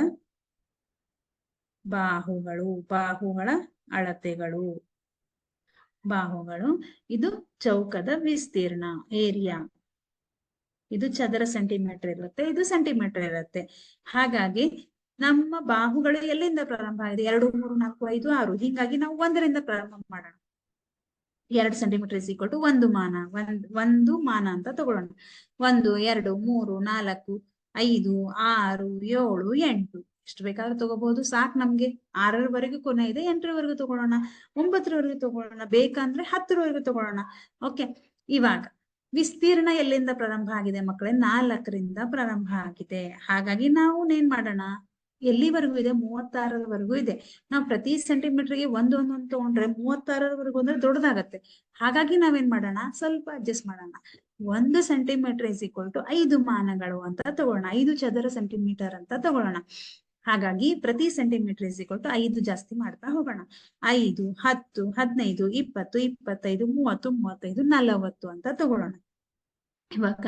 [SPEAKER 1] ಬಾಹುಗಳ ಅಳತೆಗಳು, ಇದು ಚೌಕದ ವಿಸ್ತೀರ್ಣ ಏರಿಯಾ. ಇದು ಚದರ ಸೆಂಟಿಮೀಟರ್ ಇರುತ್ತೆ, ಇದು ಸೆಂಟಿಮೀಟರ್ ಇರುತ್ತೆ. ಹಾಗಾಗಿ ನಮ್ಮ ಬಾಹುಗಳು ಎಲ್ಲಿಂದ ಪ್ರಾರಂಭ ಆಗಿದೆ? 2, 3, 4, 5, 6. ಹೀಗಾಗಿ ನಾವು 1ರಿಂದ ಪ್ರಾರಂಭ ಮಾಡೋಣ. 2 ಸೆಂಟಿಮೀಟರ್ = 1 ಮಾನ. ಒಂದು ಮಾನ ಅಂತ ತಗೊಳ್ಳೋಣ. 1, 2, 3, 4, 5, 6, 7, 8 ಎಷ್ಟು ಬೇಕಾದ್ರೂ ತಗೋಬಹುದು. ಸಾಕು ನಮ್ಗೆ. 6ರವರೆಗೂ ಕೊನೆ ಇದೆ, 8ರವರೆಗೂ ತಗೊಳ್ಳೋಣ, 9ರವರೆಗೂ ತಗೊಳ್ಳೋಣ, ಬೇಕಂದ್ರೆ 10ರವರೆಗೂ ತಗೊಳ್ಳೋಣ. ಓಕೆ, ಇವಾಗ ವಿಸ್ತೀರ್ಣ ಎಲ್ಲಿಂದ ಪ್ರಾರಂಭ ಆಗಿದೆ ಮಕ್ಕಳೇ? 4ರಿಂದ ಪ್ರಾರಂಭ ಆಗಿದೆ. ಹಾಗಾಗಿ ನಾವು ಏನ್ ಮಾಡೋಣ? ಎಲ್ಲಿವರೆಗೂ ಇದೆ? 36ರವರೆಗೂ ಇದೆ. ನಾವು ಪ್ರತಿ ಸೆಂಟಿಮೀಟರ್ಗೆ ಒಂದೊಂದು ತಗೊಂಡ್ರೆ 36ರವರೆಗೂ ಅಂದ್ರೆ ದೊಡ್ಡದಾಗತ್ತೆ. ಹಾಗಾಗಿ ನಾವೇನ್ ಮಾಡೋಣ? ಸ್ವಲ್ಪ ಅಡ್ಜಸ್ಟ್ ಮಾಡೋಣ. 1 ಸೆಂಟಿಮೀಟರ್ = 5 ಮಾನಗಳು ಅಂತ ತಗೊಳ್ಳೋಣ. 5 ಚದರ ಸೆಂಟಿಮೀಟರ್ ಅಂತ ತಗೊಳ್ಳೋಣ. ಹಾಗಾಗಿ ಪ್ರತಿ ಸೆಂಟಿಮೀಟರ್ = 5 ಜಾಸ್ತಿ ಮಾಡ್ತಾ ಹೋಗೋಣ. 5, 10, 15, 20, 25, 30, 35, 40 ಅಂತ ತಗೊಳ್ಳೋಣ. ಇವಾಗ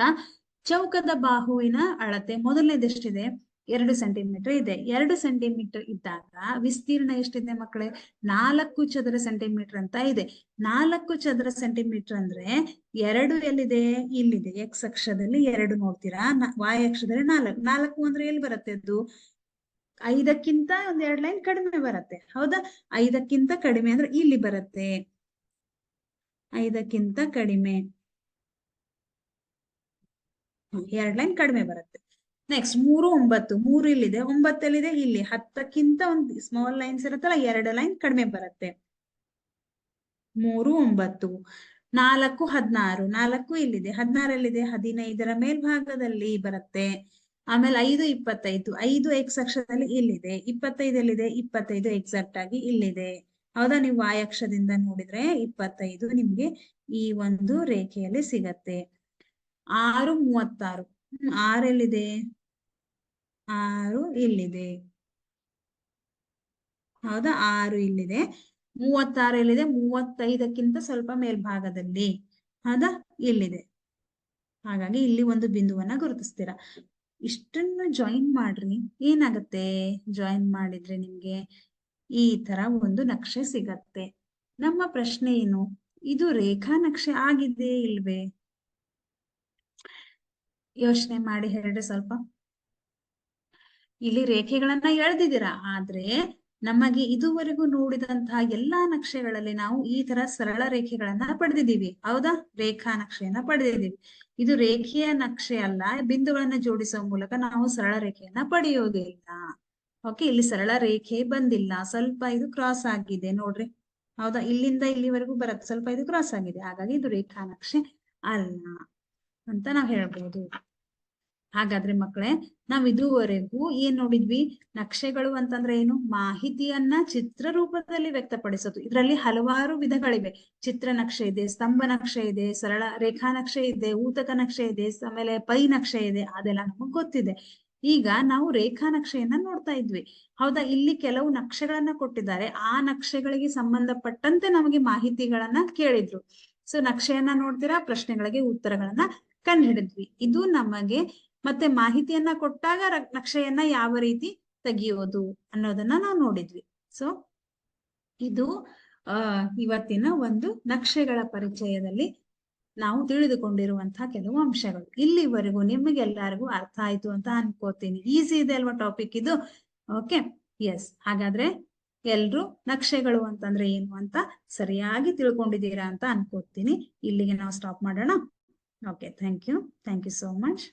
[SPEAKER 1] ಚೌಕದ ಬಾಹುವಿನ ಅಳತೆ ಮೊದಲನೇದೆಷ್ಟಿದೆ? 2 ಸೆಂಟಿಮೀಟರ್ ಇದೆ. 2 ಸೆಂಟಿಮೀಟರ್ ಇದ್ದಾಗ ವಿಸ್ತೀರ್ಣ ಎಷ್ಟಿದೆ ಮಕ್ಕಳೇ? 4 ಚದರ ಸೆಂಟಿಮೀಟರ್ ಅಂತ ಇದೆ. 4 ಚದರ ಸೆಂಟಿಮೀಟರ್ ಅಂದ್ರೆ 2 ಎಲ್ಲಿದೆ? ಇಲ್ಲಿದೆ. ಎಕ್ಸ್ ಅಕ್ಷದಲ್ಲಿ 2 ನೋಡ್ತೀರಾ, ವಾಯ್ ಅಕ್ಷದಲ್ಲಿ 4. 4 ಅಂದ್ರೆ ಎಲ್ಲಿ ಬರುತ್ತೆ ಅದು? 5ಕ್ಕಿಂತ ಒಂದ್ 2 ಲೈನ್ ಕಡಿಮೆ ಬರುತ್ತೆ, ಹೌದಾ? 5ಕ್ಕಿಂತ ಕಡಿಮೆ ಅಂದ್ರೆ ಇಲ್ಲಿ ಬರುತ್ತೆ, 5ಕ್ಕಿಂತ ಕಡಿಮೆ, 2 ಲೈನ್ ಕಡಿಮೆ ಬರುತ್ತೆ. ನೆಕ್ಸ್ಟ್ 3, 9. 3 ಇಲ್ಲಿದೆ, 9 ಎಲ್ಲಿದೆ? ಇಲ್ಲಿ. 10ಕ್ಕಿಂತ ಒಂದು ಸ್ಮಾಲ್ ಲೈನ್ಸ್ ಇರುತ್ತಲ್ಲ, 2 ಲೈನ್ ಕಡಿಮೆ ಬರುತ್ತೆ. 3, 9. 4, 16. 4 ಇಲ್ಲಿದೆ, 16 ಎಲ್ಲಿದೆ? 15ರ ಮೇಲ್ಭಾಗದಲ್ಲಿ ಬರುತ್ತೆ. ಆಮೇಲೆ 5, 25. 5 ಎಕ್ಸ್ ಅಕ್ಷದಲ್ಲಿ ಇಲ್ಲಿದೆ. 25 ಎಲ್ಲಿದೆ? 25 ಎಕ್ಸಾಕ್ಟ್ ಆಗಿ ಇಲ್ಲಿದೆ, ಹೌದಾ? ನೀವು ವಾಯ್ ಅಕ್ಷದಿಂದ ನೋಡಿದ್ರೆ 25 ನಿಮ್ಗೆ ಈ ಒಂದು ರೇಖೆಯಲ್ಲಿ ಸಿಗತ್ತೆ. 6, 36. 6 ಎಲ್ಲಿದೆ? 6 ಇಲ್ಲಿದೆ, ಹೌದಾ? 6 ಇಲ್ಲಿದೆ. 36 ಎಲ್ಲಿದೆ? 35ಕ್ಕಿಂತ ಸ್ವಲ್ಪ ಮೇಲ್ಭಾಗದಲ್ಲಿ, ಹೌದಾ? ಇಲ್ಲಿದೆ. ಹಾಗಾಗಿ ಇಲ್ಲಿ ಒಂದು ಬಿಂದುವನ್ನ ಗುರುತಿಸ್ತೀರಾ. ಇಷ್ಟನ್ನ ಜಾಯಿನ್ ಮಾಡ್ರಿ, ಏನಾಗತ್ತೆ? ಜಾಯಿನ್ ಮಾಡಿದ್ರೆ ನಿಮ್ಗೆ ಈ ತರ ಒಂದು ನಕ್ಷೆ ಸಿಗತ್ತೆ. ನಮ್ಮ ಪ್ರಶ್ನೆ ಏನು? ಇದು ರೇಖಾ ನಕ್ಷೆ ಆಗಿದೆ ಇಲ್ವೇ? ಯೋಚನೆ ಮಾಡಿ ಹೇಳ್ರಿ ಸ್ವಲ್ಪ. ಇಲ್ಲಿ ರೇಖೆಗಳನ್ನ ಎಳೆದಿದ್ದೀರಾ, ಆದ್ರೆ ನಮಗೆ ಇದುವರೆಗೂ ನೋಡಿದಂತಹ ಎಲ್ಲಾ ನಕ್ಷೆಗಳಲ್ಲಿ ನಾವು ಈ ತರ ಸರಳ ರೇಖೆಗಳನ್ನ ಪಡೆದಿದ್ದೀವಿ, ಹೌದಾ? ರೇಖಾ ನಕ್ಷೆಯನ್ನ ಪಡೆದಿದ್ದೀವಿ. ಇದು ರೇಖೆಯ ನಕ್ಷೆ ಅಲ್ಲ, ಬಿಂದುಗಳನ್ನ ಜೋಡಿಸುವ ಮೂಲಕ ನಾವು ಸರಳ ರೇಖೆಯನ್ನ ಪಡೆಯೋದಿಲ್ಲ. ಓಕೆ, ಇಲ್ಲಿ ಸರಳ ರೇಖೆ ಬಂದಿಲ್ಲ, ಸ್ವಲ್ಪ ಇದು ಕ್ರಾಸ್ ಆಗಿದೆ ನೋಡ್ರಿ, ಹೌದಾ? ಇಲ್ಲಿಂದ ಇಲ್ಲಿವರೆಗೂ ಬರುತ್ತೆ, ಸ್ವಲ್ಪ ಇದು ಕ್ರಾಸ್ ಆಗಿದೆ, ಹಾಗಾಗಿ ಇದು ರೇಖಾ ನಕ್ಷೆ ಅಲ್ಲ ಅಂತ ನಾವ್ ಹೇಳ್ಬೋದು. ಹಾಗಾದ್ರೆ ಮಕ್ಕಳೇ, ನಾವ್ ಇದುವರೆಗೂ ಏನ್ ನೋಡಿದ್ವಿ? ನಕ್ಷೆಗಳು ಅಂತಂದ್ರೆ ಏನು? ಮಾಹಿತಿಯನ್ನ ಚಿತ್ರ ರೂಪದಲ್ಲಿ ವ್ಯಕ್ತಪಡಿಸೋದು. ಇದರಲ್ಲಿ ಹಲವಾರು ವಿಧಗಳಿವೆ. ಚಿತ್ರ ನಕ್ಷೆ ಇದೆ, ಸ್ತಂಭ ನಕ್ಷೆ ಇದೆ, ಸರಳ ರೇಖಾ ನಕ್ಷೆ ಇದೆ, ಊತಕ ನಕ್ಷೆ ಇದೆ, ಆಮೇಲೆ ಪೈ ನಕ್ಷೆ ಇದೆ, ಅದೆಲ್ಲ ನಮಗ್ ಗೊತ್ತಿದೆ. ಈಗ ನಾವು ರೇಖಾ ನಕ್ಷೆಯನ್ನ ನೋಡ್ತಾ ಇದ್ವಿ, ಹೌದಾ? ಇಲ್ಲಿ ಕೆಲವು ನಕ್ಷೆಗಳನ್ನ ಕೊಟ್ಟಿದ್ದಾರೆ, ಆ ನಕ್ಷೆಗಳಿಗೆ ಸಂಬಂಧಪಟ್ಟಂತೆ ನಮಗೆ ಮಾಹಿತಿಗಳನ್ನ ಕೇಳಿದ್ರು. ಸೊ ನಕ್ಷೆಯನ್ನ ನೋಡ್ತೀರಾ, ಪ್ರಶ್ನೆಗಳಿಗೆ ಉತ್ತರಗಳನ್ನ ಕಂಡುಹಿಡಿದ್ವಿ. ಇದು ನಮಗೆ ಮತ್ತೆ ಮಾಹಿತಿಯನ್ನ ಕೊಟ್ಟಾಗ ನಕ್ಷೆಯನ್ನ ಯಾವ ರೀತಿ ತೆಗೆಯೋದು ಅನ್ನೋದನ್ನ ನಾವು ನೋಡಿದ್ವಿ. ಸೊ ಇದು ಇವತ್ತಿನ ಒಂದು ನಕ್ಷೆಗಳ ಪರಿಚಯದಲ್ಲಿ ನಾವು ತಿಳಿದುಕೊಂಡಿರುವಂತಹ ಕೆಲವು ಅಂಶಗಳು. ಇಲ್ಲಿವರೆಗೂ ನಿಮಗೆಲ್ಲರಿಗೂ ಅರ್ಥ ಆಯ್ತು ಅಂತ ಅನ್ಕೋತೀನಿ. ಈಸಿ ಇದೆ ಅಲ್ವಾ ಟಾಪಿಕ್ ಇದು? Okay, yes. ಹಾಗಾದ್ರೆ ಎಲ್ರು ನಕ್ಷೆಗಳು ಅಂತಂದ್ರೆ ಏನು ಅಂತ ಸರಿಯಾಗಿ ತಿಳ್ಕೊಂಡಿದ್ದೀರಾ ಅಂತ ಅನ್ಕೋತೀನಿ. ಇಲ್ಲಿಗೆ ನಾವು ಸ್ಟಾಪ್ ಮಾಡೋಣ. Okay, thank you so much.